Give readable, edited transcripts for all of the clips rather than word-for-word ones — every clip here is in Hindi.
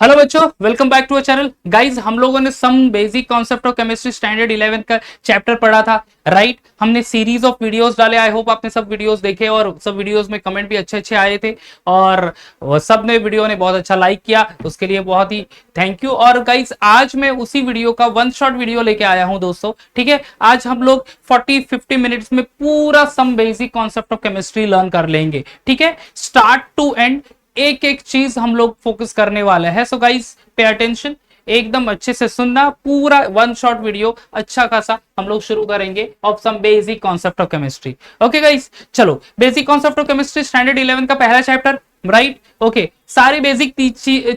हेलो बच्चों, welcome back to our channel. Guys, हम लोगों ने some basic concept of chemistry standard 11 का चैप्टर पढ़ा था, राइट। हमने सीरीज ऑफ वीडियोस डाले। आई होप आपने सब वीडियोस देखे और सब वीडियोस में कमेंट भी अच्छे अच्छे आए थे और सब ने वीडियो ने बहुत अच्छा लाइक किया, उसके लिए बहुत ही थैंक यू। और गाइज, आज मैं उसी वीडियो का वन शॉट वीडियो लेके आया हूं दोस्तों, ठीक है। आज हम लोग 40-50 मिनट्स में पूरा some basic concept of chemistry learn कर लेंगे, ठीक है, स्टार्ट टू एंड। एक एक चीज हम लोग फोकस करने वाले हैं। सो गाइस, पे अटेंशन, एकदम अच्छे से सुनना। पूरा वन शॉट वीडियो अच्छा खासा हम लोग शुरू करेंगे of some basic concept of chemistry. Okay guys, चलो basic concept of chemistry standard 11 का पहला चैप्टर, राइट। ओके, सारी बेसिक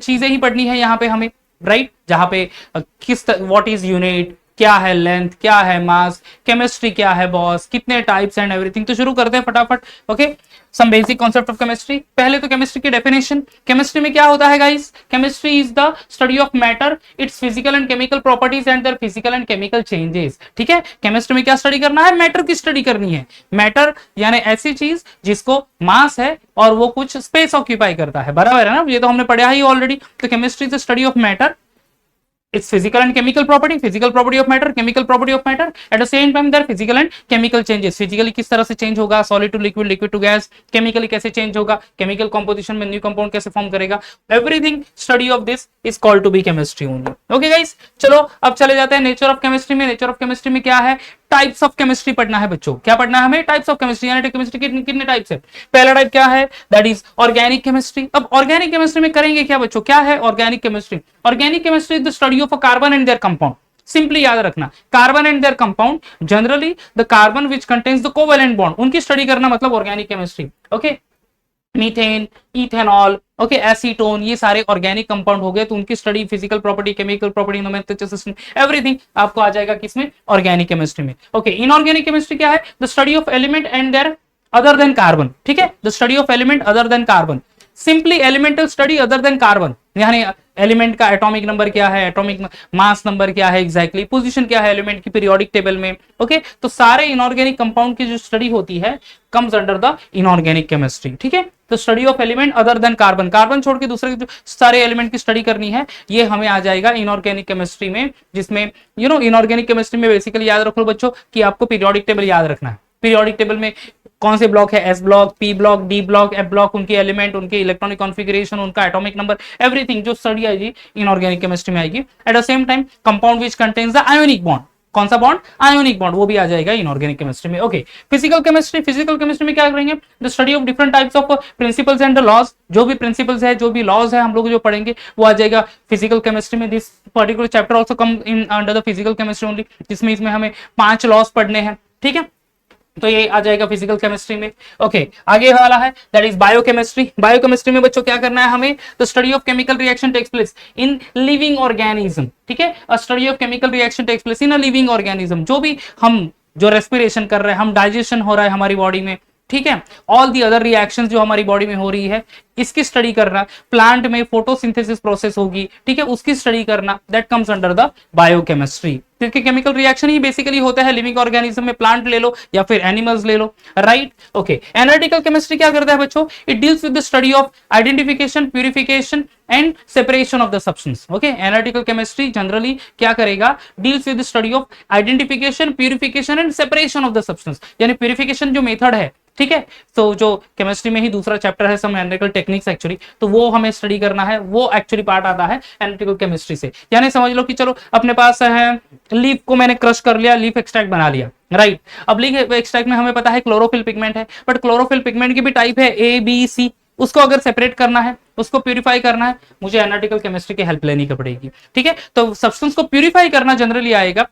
चीजें ही पढ़नी है यहाँ पे हमें, राइट। जहां पे किस व्हाट इज यूनिट, क्या है लेंथ, क्या है मास, केमिस्ट्री क्या है बॉस, कितने टाइप्स एंड एवरीथिंग। तो शुरू करते हैं फटाफट। Okay, some basic concept of chemistry. पहले तो केमिस्ट्री की डेफिनेशन। केमिस्ट्री में क्या होता है guys? Chemistry is the study of matter, it's physical and chemical properties and their physical and chemical changes. ठीक है, केमिस्ट्री में क्या स्टडी करना है? मैटर की स्टडी करनी है। मैटर यानी ऐसी चीज जिसको मास है और वो कुछ स्पेस ऑक्यूपाई करता है, बराबर है ना? ये तो हमने पढ़ा ही ऑलरेडी। तो chemistry is the study of matter, its physical and chemical property of matter, chemical property of matter, at the same time there physical and chemical changes। physically किस तरह से चेंज होगा, solid to liquid, liquid to gas, chemically कैसे चेंज होगा, chemical composition में न्यू कंपाउंड कैसे फॉर्म करेगा, everything study of this is called to be chemistry only। okay guys, चलो अब चले जाते हैं नेचर ऑफ केमिस्ट्री में। नेचर ऑफ केमिस्ट्री में क्या है? टाइप्स ऑफ केमिस्ट्री पढ़ना है बच्चों। क्या पढ़ना है हमें? Types of chemistry. यानी केमिस्ट्री के कितने टाइप्स है? पहला टाइप क्या है? That is organic chemistry. अब ऑर्गेनिक केमिस्ट्री में करेंगे क्या बच्चों? क्या है organic chemistry? Organic chemistry is the study of a carbon and there compound. Simply याद रखना, carbon and there compound, generally the carbon which contains the covalent bond, उनकी स्टडी करना मतलब organic chemistry. Okay, methane, ethanol, okay, acetone, ये सारे ऑर्गेनिक कंपाउंड हो गए। तो उनकी study, physical property, chemical property, nomenclature system, everything आपको आ जाएगा किसमें? ऑर्गेनिक केमिस्ट्री में। ओके, इनऑर्गेनिक केमिस्ट्री क्या है? The study of element and their other than carbon. ठीक है, the study of element other than carbon, simply elemental study other than carbon. यानी एलिमेंट का एटॉमिक नंबर क्या है, एटॉमिक मास नंबर क्या है, एग्जैक्टली पोजीशन क्या है एलिमेंट की पीरियोडिक टेबल में। ओके, तो सारे इनऑर्गेनिक कंपाउंड की जो स्टडी होती है comes under the inorganic chemistry. ठीक है, तो study of element other than carbon, carbon छोड़ के दूसरे जो सारे एलिमेंट की स्टडी करनी है, ये हमें आ जाएगा इनऑर्गेनिक केमिस्ट्री में। जिसमें इनऑर्गेनिक केमिस्ट्री में बेसिकली याद रखो बच्चों कि आपको पीरियोडिक टेबल याद रखना है। पीरियोडिक टेबल में कौन से ब्लॉक है? S block, P block, D block, F block, उनके एलिमेंट, उनके इलेक्ट्रॉनिक कॉन्फ़िगरेशन, उनका एटॉमिक नंबर, एवरीथिंग जो स्टडी आएगी इनऑर्गेनिक केमिस्ट्री में आएगी। At the same time compound which contains the ionic bond, कौन सा बॉन्ड? आयोनिक बॉन्ड, वो भी आ जाएगा इनऑर्गेनिक केमिस्ट्री में। Okay, physical chemistry. Physical chemistry में क्या करेंगे? The study of different types of principles and the laws. जो भी प्रिंसिपल्स है, जो भी लॉज है, हम लोग जो पढ़ेंगे वो आ जाएगा फिजिकल केमिस्ट्री में। This particular chapter also come in under the physical chemistry only, जिसमें इसमें हमें 5 लॉज पढ़ने हैं। ठीक है, तो ये आ जाएगा फिजिकल केमिस्ट्री में। ओके, आगे वाला है दैट इज बायोकेमिस्ट्री। बायोकेमिस्ट्री में बच्चों क्या करना है हमें? The study of chemical reaction takes place in living organism. ठीक है, a study of chemical reaction takes place in a living organism. जो भी हम जो रेस्पिरेशन कर रहे हैं, हम डाइजेशन हो रहा है हमारी बॉडी में, ठीक है, ऑल दी अदर रिएक्शंस जो हमारी बॉडी में हो रही है, इसकी स्टडी करना। प्लांट में फोटोसिंथेसिस प्रोसेस होगी, ठीक है, उसकी स्टडी करना, that comes under the biochemistry. क्योंकि केमिकल रिएक्शन ही बेसिकली होता है लिविंग ऑर्गेनिज्म में, प्लांट ले लो या फिर एनिमल्स ले लो, राइट। ओके, एनालिटिकल केमिस्ट्री क्या करता है बच्चों? It deals with the study of identification, purification and separation of the substance. Okay, analytical chemistry generally क्या करेगा? Deals with the study of identification, purification and separation of the substance. यानी प्यूरिफिकेशन जो मेथड है, ठीक है, तो जो केमिस्ट्री में ही दूसरा चैप्टर है सम एनालिटिकल टेक्निक्स एक्चुअली, तो वो हमें स्टडी करना है। वो एक्चुअली पार्ट आता है एनालिटिकल केमिस्ट्री से। यानी समझ लो कि चलो अपने पास है लीफ को मैंने क्रश कर लिया, लीफ एक्सट्रैक्ट बना लिया, राइट। अब लीफ एक्सट्रैक्ट में हमें पता है क्लोरोफिल पिगमेंट है, बट क्लोरोफिल पिगमेंट की भी टाइप है ए बी सी। उसको अगर सेपरेट करना है, उसको प्यूरिफाई करना है, मुझे एनालिटिकल केमिस्ट्री की हेल्प लेनी पड़ेगी। ठीक है, तो सब्सटेंस को प्यूरिफाई करना जनरली आएगा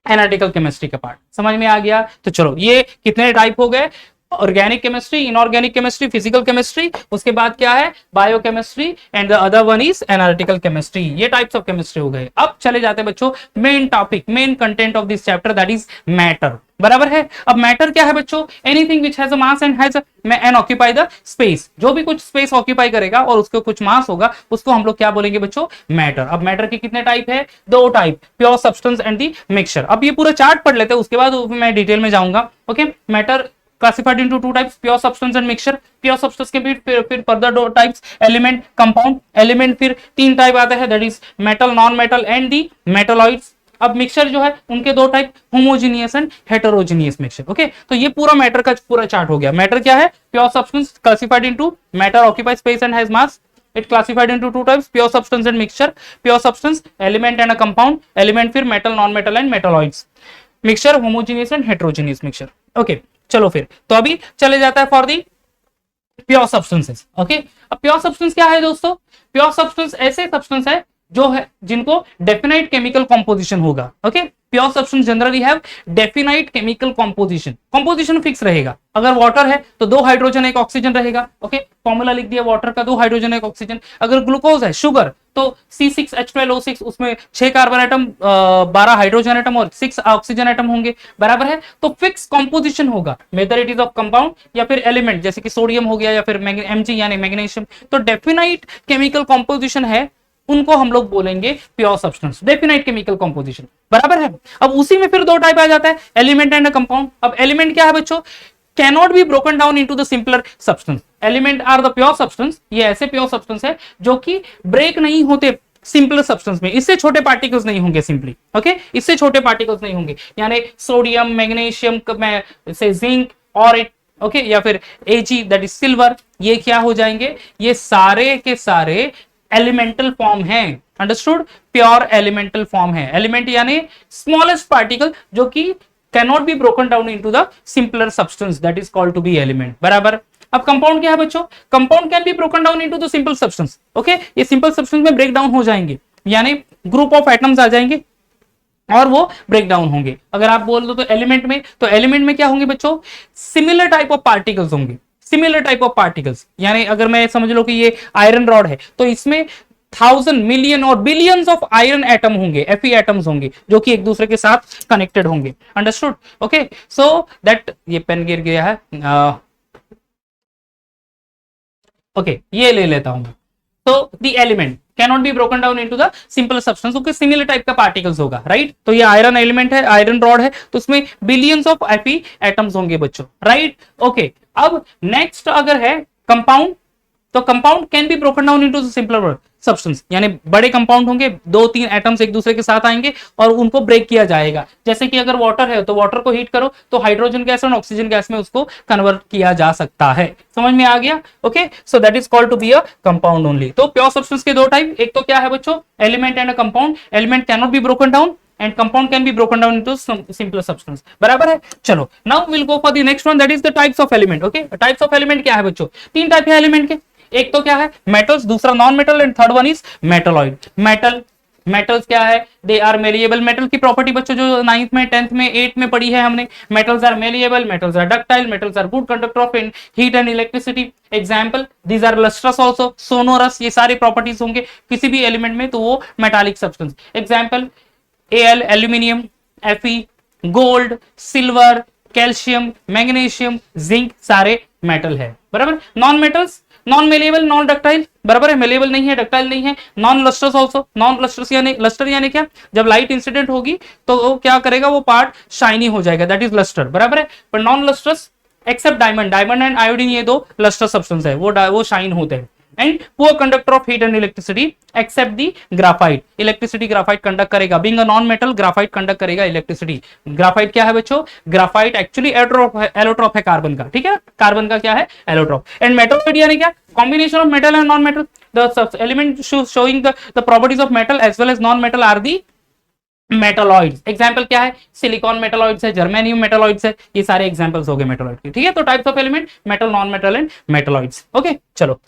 एनालिटिकल केमिस्ट्री का पार्ट। समझ में आ गया? तो चलो, ये कितने टाइप हो गए? Organic chemistry, inorganic chemistry, physical chemistry, उसके बाद क्या है? Biochemistry and the other one is analytical chemistry. ये टाइप्स ऑफ केमिस्ट्री हो गए। अब चले जाते हैं बच्चों main topic, main content of this chapter, that is matter. बराबर है? अब मैटर क्या है बच्चों? Anything which has a mass and has and occupy the space. जो भी कुछ स्पेस ऑक्यूपाई करेगा और उसको कुछ मास होगा, उसको हम लोग क्या बोलेंगे बच्चों? मैटर। अब मैटर के कितने टाइप है? 2 type, pure substance and the mixture. अब ये पूरा चार्ट पढ़ लेते हैं, उसके बाद मैं डिटेल में जाऊंगा। Okay, matter classified into two types, pure substance and mixture. Pure substance के फिर further दो types, element, compound. Element फिर तीन type आते हैं, that is metal, non-metal and the metalloids. अब मिक्सचर जो है उनके दो type, homogeneous and heterogeneous mixture. Okay, तो ये पूरा मैटर का पूरा चार्ट हो गया. मैटर क्या है? Pure substance classified into matter occupies space and has mass. It classified into two types, pure substance and mixture. Pure substance, element and a compound. Element फिर metal, non-metal and metalloids. Mixture, homogeneous and heterogeneous mixture. Okay, चलो फिर तो अभी चले जाता है for the pure substances. Okay, अब प्योर सब्सटेंस क्या है दोस्तों? प्योर सब्सटेंस ऐसे सब्सटेंस है जो है जिनको डेफिनाइट केमिकल कॉम्पोजिशन होगा. Okay, pure substance generally have definite chemical composition. Composition fix रहेगा. अगर वाटर है तो 2 हाइड्रोजन 1 ऑक्सीजन रहेगा. ओके, फॉर्मूला लिख दिया वाटर का, 2 हाइड्रोजन 1 ऑक्सीजन. अगर ग्लूकोज है, शुगर, तो C6H12O6, उसमें 6 कार्बन एटम, 12 हाइड्रोजन एटम और 6 ऑक्सीजन एटम होंगे. बराबर है, तो फिक्स कॉम्पोजिशन होगा, मेदर इट इज ऑफ कंपाउंड या फिर एलिमेंट, जैसे कि सोडियम हो गया या फिर Mg यानी मैग्नीशियम. तो डेफिनाइट केमिकल कॉम्पोजिशन है, उनको हम लोग बोलेंगे pure substance, definite chemical composition. बराबर है. अब उसी में फिर दो टाइप आ जाता है, एलिमेंट एंड कंपाउंड. अब एलिमेंट क्या है बच्चों? Cannot be broken down into the simpler substance. Element are the pure substance. ये ऐसे प्योर सब्सटेंस है जो कि ब्रेक नहीं होते सिंपल सब्सटेंस में. इससे छोटे पार्टिकल्स नहीं होंगे सिंपली. ओके, इससे छोटे पार्टिकल्स नहीं होंगे, यानी सोडियम, मैग्नीशियम से जिंक और इट, ओके, या फिर Ag दैट इज सिल्वर, ये क्या हो जाएंगे? ये सारे के सारे एलिमेंटल फॉर्म है. अंडरस्टूड? प्योर एलिमेंटल फॉर्म है. एलिमेंट यानी स्मॉलेस्ट पार्टिकल जो कि cannot be broken down into the simpler substance, that is called to be element. बराबर. अब कंपाउंड क्या है बच्चों? Compound can be broken down into the simple substance. Okay, ये सिंपल सब्सटेंस में ब्रेक डाउन हो जाएंगे, यानी ग्रुप ऑफ एटम्स आ जाएंगे और वो ब्रेक डाउन होंगे. अगर आप बोल दो तो एलिमेंट में, तो एलिमेंट में क्या होंगे बच्चों? सिमिलर टाइप ऑफ पार्टिकल्स होंगे. सिमिलर टाइप ऑफ पार्टिकल्स, यानी अगर मैं समझ लो कि ये आयरन रॉड है, तो इसमें 1000 मिलियन और बिलियंस ऑफ आयरन एटम होंगे, Fe एटम्स होंगे, जो कि एक दूसरे के साथ कनेक्टेड होंगे. अंडरस्टूड? ओके, सो दैट, ये पेन गिर गया है. ओके, ये ले लेता हूं. तो the element cannot be broken down into the simple substance, क्योंकि सिमिलर टाइप का पार्टिकल्स होगा. राइट, तो ये आयरन एलिमेंट है, आयरन रॉड है, तो उसमें बिलियंस ऑफ Fe एटम्स होंगे बच्चों. Right, okay. अब नेक्स्ट अगर है कंपाउंड, तो compound can be broken down into simpler substance, यानी बड़े कंपाउंड होंगे, 2-3 एटम्स एक दूसरे के साथ आएंगे और उनको ब्रेक किया जाएगा. जैसे कि अगर वाटर है तो वाटर को हीट करो तो हाइड्रोजन गैस और ऑक्सीजन गैस में उसको कन्वर्ट किया जा सकता है. समझ में आ गया? Okay, so that is called to be a compound only. तो प्योर सब्सटेंस के दो टाइप, एक तो क्या है बच्चों? Element and a compound. Element can not be broken down and compound can be broken down into some simpler substance. बराबर है. चलो, now we'll go for the next one, that is the types of element. Okay, types of element क्या है बच्चों? 3 टाइप है एलिमेंट के. एक तो क्या है? मेटल्स, दूसरा non metal and third one is metalloid. Metals क्या है? They are malleable. मेटल की प्रॉपर्टी बच्चों जो 9th में, 10th में, 8th में पढ़ी है हमने. Metals are malleable, metals are ductile, metals are good conductor of heat and electricity. Example, these are lustrous also, sonorous. ये सारे प्रॉपर्टीज होंगे किसी भी एलिमेंट में, तो वो metallic substance. Example, Al aluminium, Fe gold, silver, calcium, magnesium, zinc, सारे मेटल है. बराबर. Non metals, non malleable, non ductile. बराबर है, मेलेबल नहीं है, डक्टाइल नहीं है. Non lustres also. Non lustres यानी, लस्टर यानी क्या? जब लाइट इंसिडेंट होगी तो वो क्या करेगा? वो पार्ट शाइनी हो जाएगा, दैट इज लस्टर. बराबर है. पर non lustres except diamond, diamond and iodine, ये दो लस्टर सब्सटेंस है, वो शाइन होते हैं. And poor conductor of heat and electricity except the graphite. Electricity graphite conduct करेगा. Being a non metal, graphite conduct करेगा इलेक्ट्रिसिटी. ग्राफाइट क्या है बच्चों? ग्राफाइट एक्चुअली एलोट्रॉप है कार्बन का. ठीक है, कार्बन का क्या है? एलोट्रॉप. एंड मेटलॉइड यानी क्या? Combination of metal and non metal. The element showing the properties of metal as well as non metal are the metalloids. Example क्या है? सिलिकॉन मेटलॉइड्स है, जर्मेनियम मेटलॉइड्स है. ये सारे एग्जांपल्स हो गए मेटलॉइड के. ठीक है, तो types of element metal, non metal and metalloids. Okay, चलो,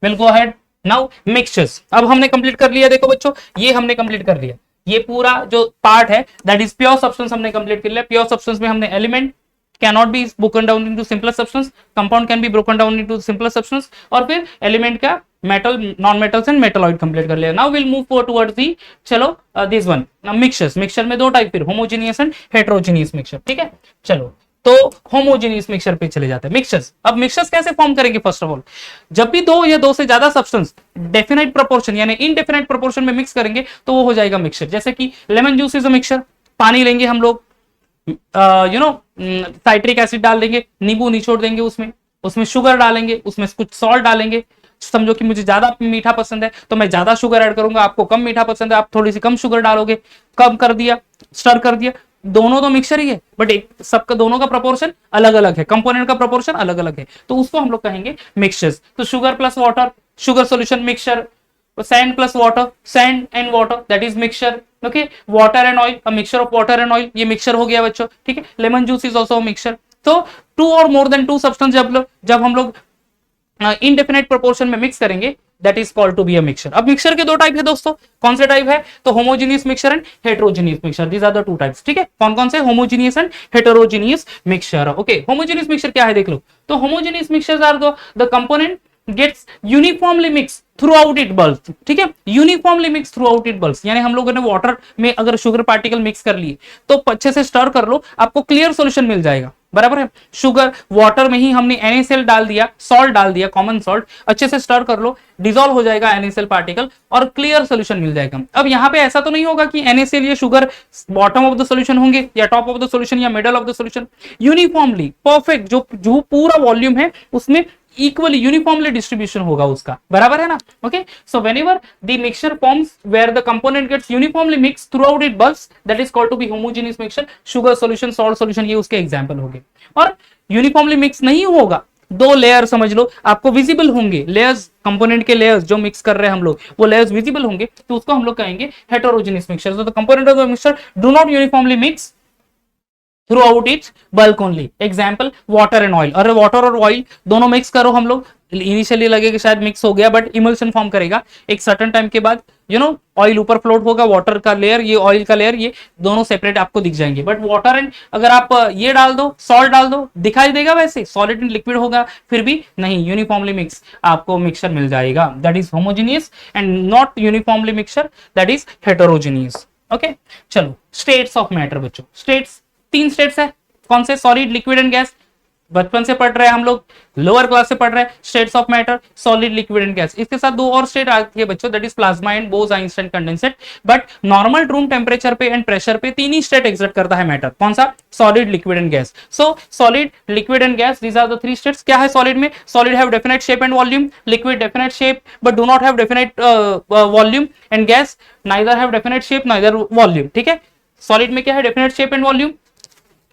will go ahead now. Mixtures अब हमने कंप्लीट कर लिया. देखो बच्चों, ये हमने कंप्लीट कर लिया. ये पूरा जो पार्ट है दैट इज प्योर सब्सटेंस हमने कंप्लीट कर लिया. प्योर सब्सटेंस में हमने element cannot be broken down into simpler substance, compound can be broken down into simpler substance, और फिर एलिमेंट का metal, non metals and metalloid complete कर लिया. Now will move towards the, चलो, दिस वन मिक्सचर्स. मिक्सचर में दो टाइप, फिर होमोजेनियस एंड हेटेरोजेनियस मिक्सचर. ठीक है, चलो, तो होमोजेनियस मिक्सचर पे चले जाते हैं. मिक्सचर्स, अब मिक्सचर्स कैसे फॉर्म करेंगे? फर्स्ट ऑफ ऑल, जब भी दो या दो से ज्यादा सब्सटेंस डेफिनाइट प्रोपोर्शन यानी इनडेफिनाइट प्रोपोर्शन में मिक्स करेंगे तो वो हो जाएगा मिक्सचर. जैसे कि lemon juice is a mixture. पानी लेंगे हम लोग, साइट्रिक एसिड डाल देंगे, नींबू निचोड़ देंगे, उसमें उसमें शुगर डालेंगे, उसमें कुछ सॉल्ट डालेंगे। समझो कि मुझे ज्यादा मीठा पसंद है तो मैं ज्यादा शुगर ऐड करूंगा, आपको कम मीठा पसंद है आप थोड़ी सी कम शुगर डालोगे, कम कर दिया, स्टर कर दिया। दोनों तो मिक्सचर ही है, बट एक सबका दोनों का प्रोपोर्शन अलग अलग है, कंपोनेंट का प्रोपोर्शन अलग अलग है, तो उसको हम लोग कहेंगे मिक्सचर्स। तो sugar plus water, sugar solution mixture, sand plus water, sand and water that is mixture, okay, water and oil, a mixture of water and oil, ये mixture हो गया बच्चों, ठीक है। Lemon juice is also mixture. तो टू और मोर देन टू सब्सटेंस जब हम लोग इनडेफिनेट प्रोपोर्शन में मिक्स करेंगे, that is called to be a mixture. अब मिक्सचर के दो टाइप है दोस्तों, कौन से टाइप है? तो homogeneous mixture and heterogeneous mixture, these are the two types, ठीक है। कौन कौन से? Homogeneous and heterogeneous mixture. Okay, homogeneous mixture क्या है देख लो। तो homogeneous mixtures are the component gets uniformly mix throughout it bulk, ठीक है, uniformly mix throughout it bulk. यानी हम लोगों ने वाटर में अगर शुगर पार्टिकल मिक्स कर लिए तो अच्छे से स्टर कर लो, आपको क्लियर सॉल्यूशन मिल जाएगा, बराबर है। शुगर वाटर में ही हमने NaCl डाल दिया, सॉल्ट डाल दिया, कॉमन सॉल्ट, अच्छे से स्टर कर लो, डिसॉल्व हो जाएगा NaCl पार्टिकल और क्लियर सॉल्यूशन मिल जाएगा। अब यहाँ पे ऐसा तो नहीं होगा कि NaCl या sugar bottom of the solution होंगे या टॉप ऑफ द सॉल्यूशन या middle of the solution, uniformly perfect जो पूरा वॉल्यूम है उसमें इक्वली यूनिफॉर्मली डिस्ट्रीब्यूशन होगा उसका, बराबर है ना। Okay, so whenever the mixture forms where the component gets uniformly mix throughout it bulks, that is called to be homogeneous mixture. Sugar solution, salt solution, ये उसके एग्जांपल हो गए। और यूनिफॉर्मली मिक्स नहीं होगा, दो लेयर समझ लो आपको विजिबल होंगे, लेयर्स, कंपोनेंट के लेयर्स जो मिक्स कर रहे हैं हम लोग, वो लेयर्स विजिबल होंगे, तो उसको हम लोग कहेंगे heterogeneous mixture. So the component of the mixture do not uniformly mix through out it's bulk only. Example water and oil, अरे वाटर और ऑयल दोनों मिक्स करो, हम लोग इनिशियली लगेगा शायद मिक्स हो गया, बट इमल्शन फॉर्म करेगा एक सर्टेन टाइम के बाद, यू नो, ऑयल ऊपर फ्लोट होगा, वाटर का लेयर, ये ऑयल का लेयर, ये दोनों सेपरेट आपको दिख जाएंगे। बट वाटर एंड अगर आप ये डाल दो, सॉल्ट डाल दो, दिखाई देगा वैसे सॉलिड एंड लिक्विड होगा, फिर भी नहीं, यूनिफॉर्मली मिक्स आपको मिक्सचर मिल जाएगा, that is homogeneous and not uniformly mixture, that is heterogeneous. Okay, चलो स्टेट्स ऑफ मैटर बच्चों, स्टेट्स तीन स्टेट्स है, कौन से? Solid, liquid and gas. बचपन से पढ़ रहे हैं हम लोग, लोअर क्लास से पढ़ रहे हैं, states of matter, solid, liquid and gas. इसके साथ दो और स्टेट आती है बच्चों, that is plasma and Bose Einstein condensate. But normal room temperature पे एंड प्रेशर पे तीन ही स्टेट एग्जिस्ट करता है मैटर, कौन सा? Solid, liquid and gas. So solid, liquid and gas, these are the three states. क्या है सॉलिड में? Solid have definite shape and volume, liquid definite shape but do not have definite volume, and gas neither have definite shape neither volume, ठीक है। सॉलिड में क्या है? Definite shape and volume,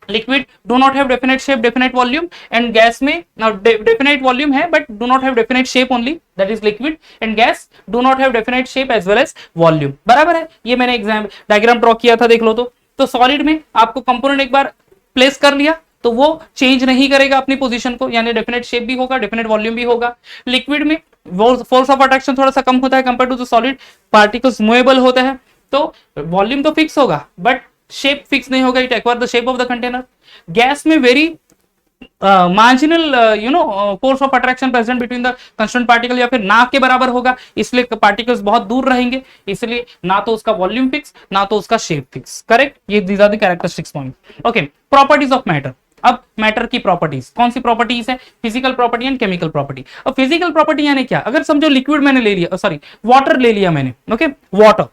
liquid do not have definite shape, definite volume, and gas में डेफिनेट वॉल्यूम है but do not have definite shape only, that is liquid, and gas do not have definite shape as well as volume, बराबर है। ये मैंने एग्जाम डायग्राम ड्रॉ किया था, देख लो। तो सॉलिड में आपको कंपोनेंट एक बार प्लेस कर लिया तो वो चेंज नहीं करेगा अपनी पोजीशन को, यानी डेफिनेट शेप भी होगा, डेफिनेट वॉल्यूम भी होगा। लिक्विड में फोर्स ऑफ अट्रैक्शन थोड़ा सा कम होता है compare to the solid, particles movable होते हैं, तो वॉल्यूम तो फिक्स होगा बट शेप फिक्स नहीं होगा, it acquire the shape of the container. Gas में very marginal force of attraction present between the constant particle, या फिर ना के बराबर होगा, इसलिए पार्टिकल्स बहुत दूर रहेंगे, इसलिए ना तो उसका वॉल्यूम फिक्स ना तो उसका शेप फिक्स, करेक्ट। ये these are the characteristics point. Okay, properties of matter. अब मैटर की प्रॉपर्टीज कौन सी प्रॉपर्टीज है? Physical property and chemical property. अब फिजिकल प्रॉपर्टी यानी क्या? अगर समझो लिक्विड मैंने ले लिया, सॉरी वाटर ले लिया मैंने, ओके, वाटर,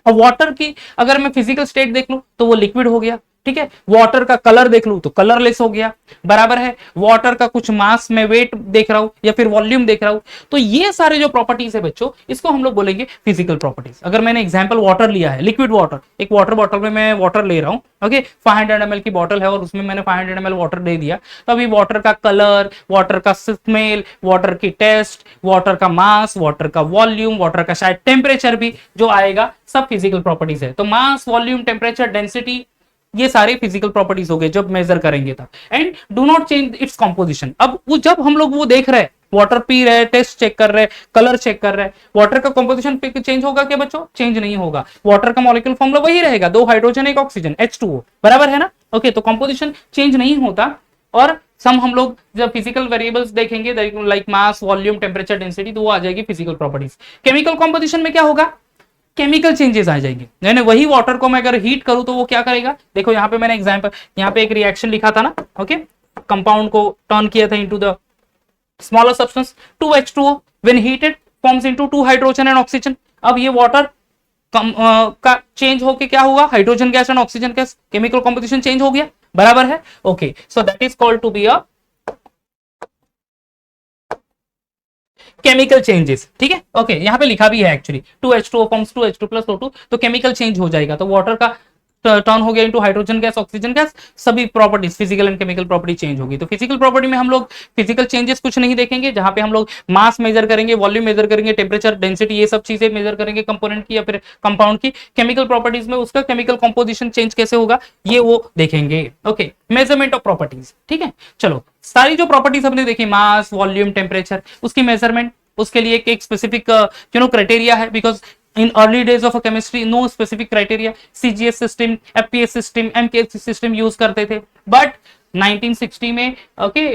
और वाटर की अगर मैं फिजिकल स्टेट देख लूं तो वो लिक्विड हो गया, ठीक है। वाटर का कलर देख लूं तो कलरलेस हो गया, बराबर है। वाटर का कुछ मास में वेट देख रहा हूं या फिर वॉल्यूम देख रहा हूं, तो ये सारे जो प्रॉपर्टीज है बच्चों, इसको हम लोग बोलेंगे फिजिकल प्रॉपर्टीज। अगर मैंने एग्जांपल वाटर लिया है, लिक्विड वाटर, एक वाटर बॉटल में मैं वाटर ले रहा हूं, ओके, 500 ml की बॉटल है और उसमें मैंने 500 ml वाटर दे दिया, तो अभी वाटर का कलर, वाटर का स्मेल, वाटर की टेस्ट, वाटर का मास, वाटर का वॉल्यूम, वाटर का शायद टेम्परेचर भी जो आएगा, सब फिजिकल प्रॉपर्टीज है। तो मास, वॉल्यूम, टेम्परेचर, डेंसिटी, ये सारे फिजिकल प्रॉपर्टीज हो गए जब मेजर करेंगे तब। And do not change its composition. अब वो जब हम लोग वो देख रहे हैं, वाटर पी रहे हैं, टेस्ट चेक कर रहे हैं, कलर चेक कर रहे हैं, वाटर का कॉम्पोजिशन चेंज होगा क्या बच्चों? चेंज नहीं होगा। वाटर का मॉलिक्यूल फॉर्मूला वही रहेगा, 2 हाइड्रोजन 1 ऑक्सीजन, H2O, बराबर है ना। ओके, तो कॉम्पोजिशन चेंज नहीं होता। और सम हम लोग जब फिजिकल वेरिएबल्स देखेंगे like mass, volume, temperature, density, तो वो आ जाएगी फिजिकल प्रॉपर्टीज। केमिकल कॉम्पोजिशन में क्या होगा? केमिकल चेंजेस आ जाएंगे, यानी वही वाटर को मैं अगर हीट करूं तो वो क्या करेगा? देखो यहाँ पे मैंने एग्जांपल, यहाँ पे एक रिएक्शन लिखा था ना, ओके, कंपाउंड को टर्न किया था into the smaller substance 2H2O when heated forms into 2 hydrogen and oxygen. अब ये वाटर का चेंज होके क्या हुआ? Hydrogen gas and oxygen gas, chemical composition change हो गया, बराबर है। Okay, so that is called to be a chemical changes, ठीक है। ओके, यहाँ पे लिखा भी है actually 2H2O forms 2H2 plus O2, तो केमिकल चेंज हो जाएगा, तो वाटर का टर्न हो गया into hydrogen gas, oxygen gas, सभी properties physical and chemical property change होगी। तो फिजिकल प्रॉपर्टी में हम लोग फिजिकल चेंजेस कुछ नहीं देखेंगे, जहां पे हम लोग मास मेजर करेंगे, वॉल्यूम मेजर करेंगे, टेम्परेचर, डेंसिटी, ये सब चीजें मेजर करेंगे कंपोनेंट की या फिर कंपाउंड की। केमिकल प्रॉपर्टीज में उसका केमिकल कंपोजिशन चेंज कैसे होगा ये वो देखेंगे। ओके, मेजरमेंट ऑफ प्रॉपर्टीज, ठीक है। चलो, सारी जो प्रॉपर्टीज हमने देखी, मास, वॉल्यूम, टेम्परेचर, उसकी मेजरमेंट, उसके लिए एक स्पेसिफिक क्राइटेरिया है, because in early days of a chemistry no specific criteria, CGS system, FPS system, MKS system use करते थे, बट 1960 में ओके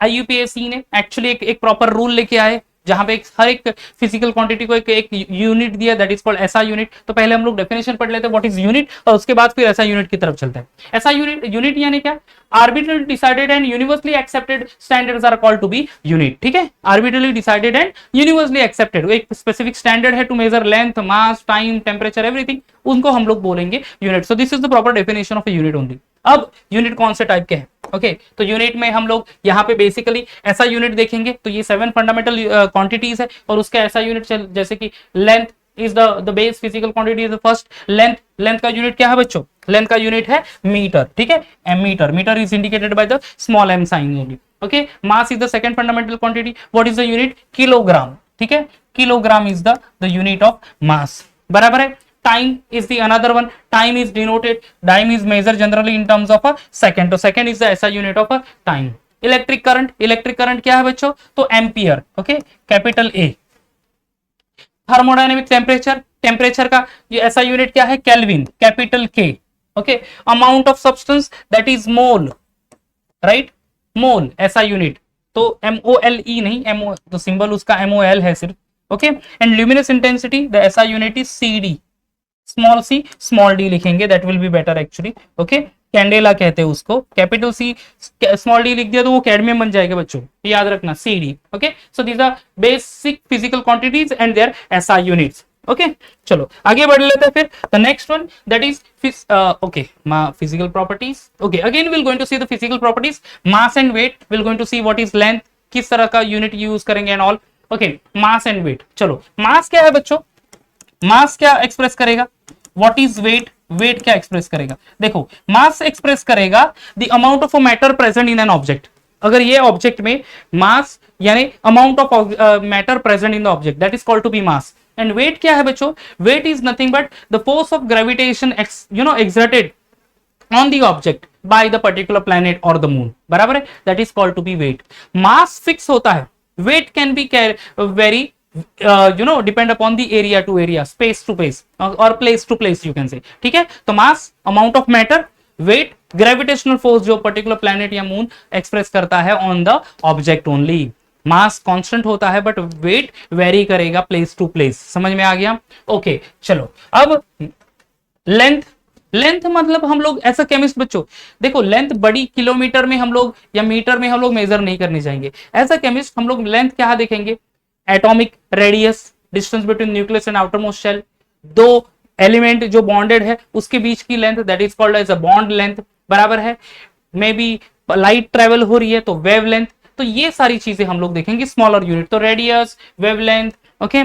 IUPAC ने एक्चुअली एक प्रॉपर रूल लेके आए, जहां पे हर एक फिजिकल क्वांटिटी को एक यूनिट दिया, that is called SI unit. तो पहले हम लोग डेफिनेशन पढ़ लेते हैं व्हाट इज यूनिट, और उसके बाद फिर एसआई यूनिट की तरफ चलते हैं। एसआई यूनिट यानी क्या? Arbitrarily decided and universally accepted standards are called to be unit, ठीक है। Arbitrarily decided and universally accepted, एक स्पेसिफिक स्टैंडर्ड है to measure length, mass, time, temperature, everything, उनको हम लोग बोलेंगे unit. So this is the proper definition of unit only. अब यूनिट कौन से टाइप के हैं? ओके, तो यूनिट में हम लोग यहाँ पे बेसिकली ऐसा यूनिट देखेंगे, तो ये 7 फंडामेंटल क्वांटिटीज है, और उसका ऐसा यूनिट जैसे कि length is the base physical quantity is the first. Length का यूनिट क्या है बच्चों? लेंथ का यूनिट है मीटर, ठीक है, metre. Metre is indicated by the small m sign only. Okay, mass is the second fundamental quantity, what is the unit? Kilogram, ठीक है, kilogram is the unit of mass, बराबर है। Time is the another one. Time is denoted, time is measured generally in terms of a second. तो second is the SI unit of a time. Electric current क्या है बच्चों? तो ampere, okay, capital A। Thermodynamic temperature का ये SI यूनिट क्या है? Kelvin, capital K, okay. Amount of substance that is mole, right, mole SI unit, तो MOLE नहीं, MO तो सिंबल उसका MOL है सिर्फ, okay. And luminous intensity the SI unit is CD, small C small D लिखेंगे, that will be better actually, okay. Candela कहते हैं उसको, कैपिटल सी स्मॉल डी लिख दिया तो वो कैडमियम बन जाएगा बच्चों, याद रखना, CD, okay. So these are basic physical quantities and their SI units, okay. चलो आगे बढ़ लेते हैं फिर the next one, that is okay physical properties. Okay, again will going to see the physical properties, mass and weight, will going to see what is length, किस तरह का यूनिट यूज करेंगे and all, okay. Mass and weight, चलो मास क्या है बच्चों? मास क्या एक्सप्रेस करेगा? What is weight? वेट क्या एक्सप्रेस करेगा? देखो, मास एक्सप्रेस करेगा the amount of matter present in an object. अगर ये ऑब्जेक्ट में मास यानी amount of matter present in the object, that is called to be mass. And weight क्या है बच्चों? Weight is nothing but the force of gravitation exerted on the object by the particular planet or the moon, बराबर है, that is called to be weight. mass fix होता है, weight can be very depend upon the area to area, space to space or place to place you can say, ठीक है। तो mass, amount of matter, weight, gravitational force जो particular planet या moon express करता है on the object only. Mass constant होता है बट वेट वेरी करेगा प्लेस टू प्लेस, समझ में आ गया? ओके, चलो अब लेंथ मतलब हम लोग ऐसा केमिस्ट बच्चों, देखो लेंथ बड़ी किलोमीटर में हम लोग या मीटर में हम लोग मेजर नहीं करने जाएंगे। एज अ केमिस्ट हम लोग लेंथ क्या देखेंगे? Atomic radius, distance between nucleus and outermost shell, दो एलिमेंट जो बॉन्डेड है उसके बीच की length, that is called as a bond length, बराबर है। मे बी लाइट ट्रेवल हो रही है तो वेव लेंथ, तो ये सारी चीजें हम लोग देखेंगे स्मॉलर यूनिट, तो रेडियस, वेव लेंथ, ओके,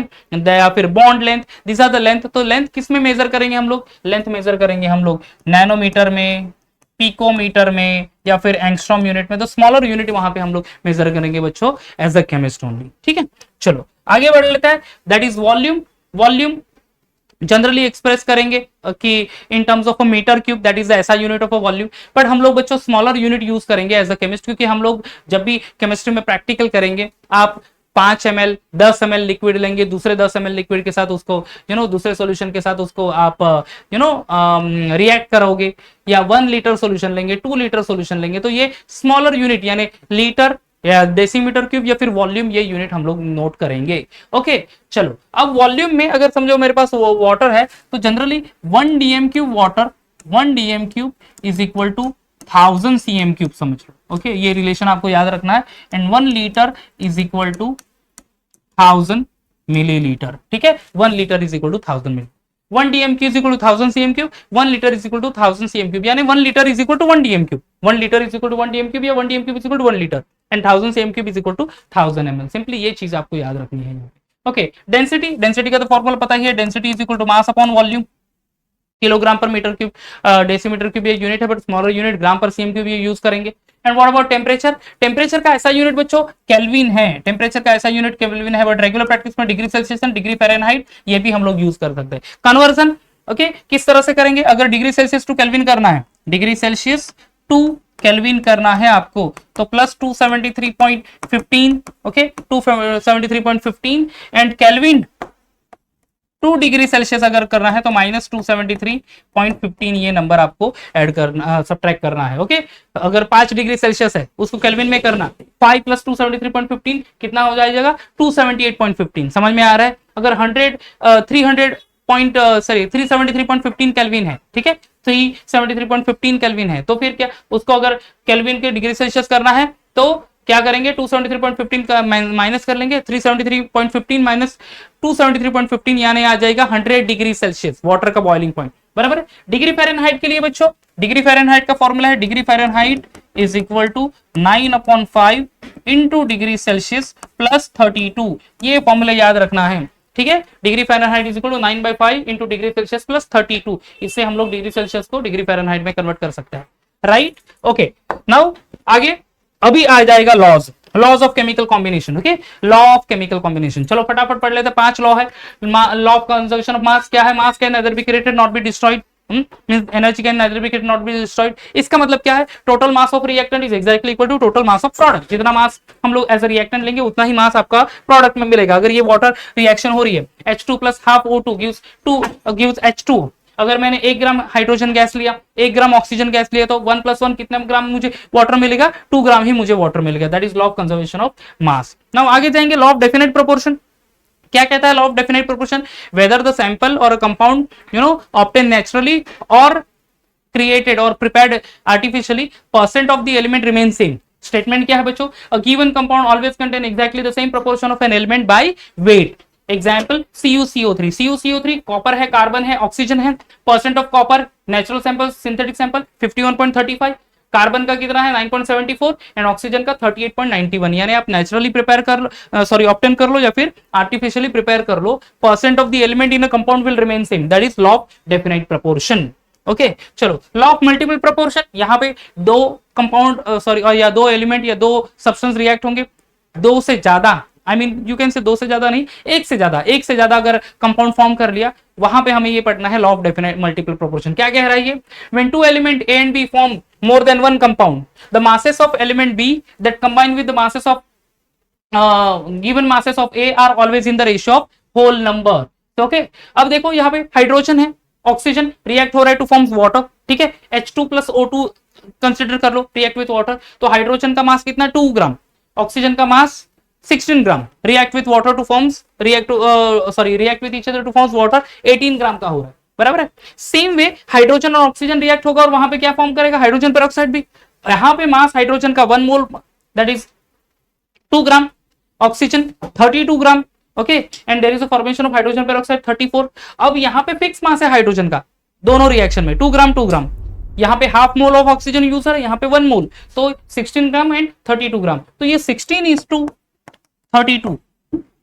या फिर bond length, this are the length. तो लेंथ किस में मेजर करेंगे हम लोग? लेंथ मेजर करेंगे हम लोग नैनोमीटर में, पिकोमीटर में या फिर एंगस्ट्रॉम यूनिट में, तो स्मॉलर यूनिट वहां पे हम लोग मेजर करेंगे बच्चों एज अ केमिस्ट ओनली, ठीक है। चलो आगे बढ़ लेते हैं, that is volume. Volume generally express करेंगे कि in terms of a metre cube, that is the SI unit of a volume. But हम लोग बच्चों स्मॉलर यूनिट यूज करेंगे एज अ केमिस्ट, क्योंकि हम लोग जब भी केमिस्ट्री में प्रैक्टिकल करेंगे, आप 5 ml 10 ml लिक्विड लेंगे, दूसरे 10 ml लिक्विड के साथ उसको दूसरे सॉल्यूशन के साथ उसको आप रिएक्ट करोगे, या 1 लीटर सॉल्यूशन लेंगे, 2 लीटर सॉल्यूशन लेंगे, तो ये स्मॉलर यूनिट यानी लीटर या डेसीमीटर क्यूब या फिर वॉल्यूम, ये यूनिट हम लोग नोट करेंगे। ओके, चलो अब वॉल्यूम में अगर समझो मेरे पास वाटर है, तो generally 1 dm cube water, 1 dm cube is equal to 1000 cm cube, समझ लो। ओके, ये रिलेशन आपको याद रखना है। And 1 litre is equal to 1000 millilitre, ठीक है, 1 litre is equal to 1000 milli. 1 DMQ is equal to 1000 CM3, 1 liter is equal to 1000 CM3, यानी 1 liter is equal to 1 DMQ, 1 liter is equal to 1 DMQ या 1 DMQ is equal to 1 liter and 1000 CM3 is equal to 1000 ml। Simply ये चीज आपको याद रखनी है। ओके, डेंसिटी, डेंसिटी का तो फॉर्मूला पता ही है, density is equal to mass upon volume, kilogram per metre cube, decimetre cube ये यूनिट है but smaller unit gram per cm cube ये यूज करेंगे। And what about temperature, temperature का ऐसा यूनिट बच्चों केल्विन है, टेम्परेचर का ऐसा यूनिट केल्विन है बट रेगुलर प्रैक्टिस में degree Celsius and degree Fahrenheit ये भी हम लोग यूज कर सकते हैं। कन्वर्जन ओके किस तरह से करेंगे, अगर डिग्री सेल्सियस टू केल्विन करना है, डिग्री सेल्सियस टू केल्विन करना है आपको तो plus 273.15 okay 273.15 and kelvin 2 degree Celsius अगर करना है तो माइनस 273.15 ये नंबर आपको ऐड करना सब्ट्रैक्ट करना है। ओके, अगर 5 डिग्री सेल्सियस है उसको केल्विन में करना, 5 प्लस 273.15 कितना हो जाएगा 278.15। समझ में आ रहा है, अगर 373.15 केल्विन है, ठीक है 373.15 केल्विन है तो फिर क्या उसको अगर केल्विन के डिग्री सेल्सियस करना है तो क्या करेंगे 273.15 का माइनस कर लेंगे, 373.15 माइनस 273.15 यानी आ जाएगा 100 डिग्री सेल्सियस वाटर का बॉइलिंग पॉइंट, बराबर है। डिग्री फ़ारेनहाइट के लिए बच्चों, डिग्री फ़ारेनहाइट का फॉर्मूला है degree Fahrenheit is equal to 9/5 into degree Celsius plus 32, ये फॉर्मूला याद रखना है, ठीक है। Degree Fahrenheit is equal to 9/5 into degree Celsius plus 32, इससे हम लोग डिग्री सेल्सियस को डिग्री फ़ारेनहाइट में कन्वर्ट कर सकते हैं, राइट। ओके, नाउ आगे अभी आ जाएगा laws, laws of chemical combination. Okay, law of chemical combination, चलो फटाफट पढ़ लेते हैं। 5 लॉ है। Law of conservation of mass क्या है, mass can neither be created not be destroyed, energy can neither be created not be destroyed. इसका मतलब क्या है, total mass of reactant is exactly equal to total mass of product. जितना मास हम लोग एज अ रिएक्टेंट लेंगे उतना ही मास आपका प्रोडक्ट में मिलेगा। अगर ये वाटर रिएक्शन हो रही है H2 plus half O2 gives H2, अगर मैंने 1 ग्राम हाइड्रोजन गैस लिया, 1 ग्राम ऑक्सीजन गैस लिया तो 1 + 1 कितने ग्राम मुझे वाटर मिलेगा, 2 ग्राम ही मुझे वाटर मिलेगा। That is law of conservation of mass. Now आगे जाएंगे, लॉ ऑफ डेफिनेट प्रोपोर्शन। क्या कहता है law of definite proportion, whether the sample और अ कंपाउंड ऑब्टेन नेचुरली और क्रिएटेड और prepared artificially, percent of the element remain same. Statement क्या है बच्चों, a given compound always contain exactly the same proportion of an element by weight. Example CuCO3, CuCO3 copper है, कार्बन है, ऑक्सीजन है। Percent of copper natural sample, synthetic sample 51.35, carbon का कितना है 9.74 एंड ऑक्सीजन का 38.91। यानी आप नेचुरली प्रिपेयर कर लो, सॉरी ऑब्टेन कर लो या फिर आर्टिफिशियली प्रिपेयर कर लो, percent of the element in a compound will remain same. That is law of definite proportion. Okay, चलो लॉ ऑफ मल्टीपल प्रोपोर्शन। यहाँ पे 2 कंपाउंड सॉरी या 2 एलिमेंट या 2 सब्सटेंस रिएक्ट होंगे, 2 से ज्यादा, आई मीन यू कैन से 2 से ज्यादा नहीं, 1 से ज्यादा अगर कंपाउंड फॉर्म कर लिया, वहां पे हमें ये पढ़ना है law of definite multiple proportion. क्या कह रहा है ये, when 2 element A and B form more than one compound, the masses of element B that combine with the masses of given masses of A are always in the ratio of whole number। तो ओके, अब देखो यहाँ पे हाइड्रोजन है, ऑक्सीजन रिएक्ट हो रहा है टू फॉर्म्स वाटर, ठीक है। H2 प्लस O2 कंसिडर कर लो, रिएक्ट विथ वाटर, तो हाइड्रोजन का मास कितना 2 ग्राम, ऑक्सीजन का mass 16 gram, react with water to forms react with each other to forms water 18 gram का हो रहा है, बराबर है। सेम वे हाइड्रोजन और ऑक्सीजन रिएक्ट होगा और वहां पे क्या फॉर्म करेगा, हाइड्रोजन पेरोक्साइड भी। यहां पे मास हाइड्रोजन का 1 mole that is 2 gram, oxygen 32 gram, okay, and there is a formation of hydrogen peroxide 34। अब यहाँ पे फिक्स मास है हाइड्रोजन का दोनों रिएक्शन में 2 ग्राम, यहाँ पे half mole of oxygen use है, यहाँ पे 1 मोल, तो 16 ग्राम एंड 32 ग्राम, तो ये 16:32,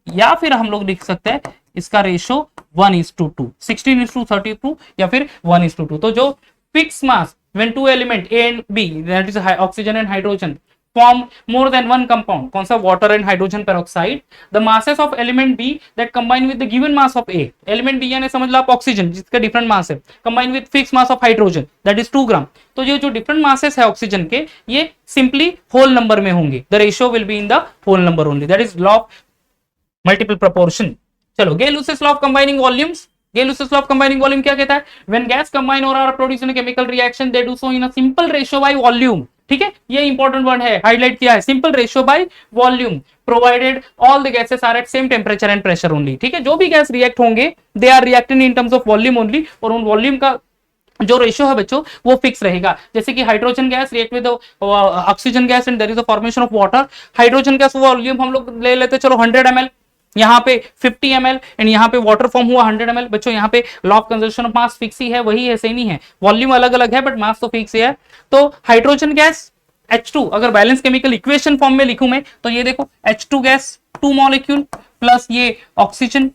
या फिर हम लोग लिख सकते हैं इसका रेशो 1:2, 16:32 या फिर 1:2। तो जो fix mass when 2 element A and B that is oxygen and hydrogen form more than one compound, कौन सा, water and hydrogen peroxide, the masses of element B that combine with the given mass of A, element B यानी समझ लो आप ऑक्सीजन जिसका डिफरेंट मास है, combine with fixed mass of hydrogen that is 2 ग्राम, तो ये जो डिफरेंट मासेस है ऑक्सीजन के ये सिंपली होल नंबर में होंगे, the ratio will be in the whole number only, that is law of multiple proportion। चलो Gay-Lussac's law of combining volumes, Gay-Lussac's law of combining volume क्या कहता है, when gas combine or are produced in a chemical reaction they do so in a simple ratio by volume। ठीक है, ये इंपॉर्टेंट वर्ड है, हाईलाइट किया है, simple ratio by volume, provided all the gases are at same temperature and pressure only. ठीक है, जो भी गैस रिएक्ट होंगे they are reacting in terms of volume only, और उन वॉल्यूम का जो रेशियो है बच्चों वो फिक्स रहेगा। जैसे कि hydrogen gas react with oxygen gas and there is a formation of water, hydrogen gas volume हम लोग ले लेते चलो 100 ml, यहाँ पे 50 ml एंड यहाँ पे वाटर फॉर्म हुआ 100 ml। बच्चों यहाँ पे law of conservation of mass fix ही है, वही है, सेम ही है, वॉल्यूम अलग अलग है बट मास तो फिक्स ही है। तो हाइड्रोजन गैस H2 अगर बैलेंस केमिकल इक्वेशन फॉर्म में लिखूं मैं तो ये देखो H2 गैस 2 मॉलिक्यूल प्लस ये ऑक्सीजन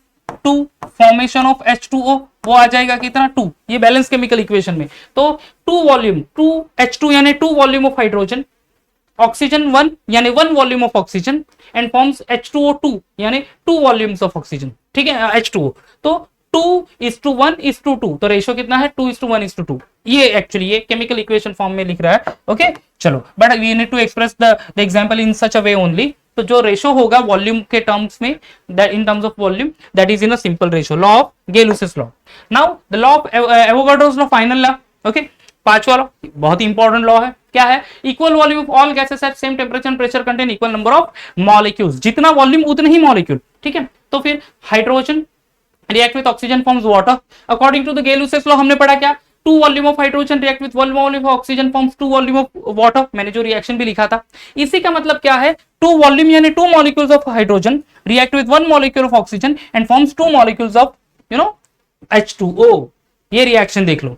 2 फॉर्मेशन ऑफ H2O, वो आ जाएगा कितना 2, ये बैलेंस केमिकल इक्वेशन में। तो 2 वॉल्यूम 2 H2 यानी 2 वॉल्यूम ऑफ हाइड्रोजन, ऑक्सीजन 1 यानी 1 volume of oxygen and forms H2O2 यानी 2 वॉल्यूम्स ऑफ ऑक्सीजन, ठीक है H2O। तो 2:1:2 तो रेशियो कितना है 2:1:2, ये एक्चुअली ये केमिकल इक्वेशन फॉर्म में लिख रहा है। ओके चलो, but we need to express the example in such a way only. तो जो रेशियो होगा वॉल्यूम के टर्म्स में, that in terms of volume, that is in a simple ratio, law of Gay Lussac's law. Now the law of Avogadro's law, final law. Okay, पांचवा लॉ बहुत इंपॉर्टेंट लॉ है, क्या है, equal volume of all gases at same temperature and pressure contain equal number of molecules, जितना वॉल्यूम उतने ही मॉलिक्यूल, ठीक है। तो फिर hydrogen react with oxygen forms water according to the Gay-Lussac law। हमने पढ़ा क्या, 2 volume of hydrogen react with 1 volume of oxygen forms 2 volume of water. मैंने जो रिएक्शन भी लिखा था, इसी का मतलब क्या है, 2 वॉल्यूम यानी 2 molecules of hydrogen react with 1 molecule of oxygen and forms 2 molecules of H2O। ये रिएक्शन देख लो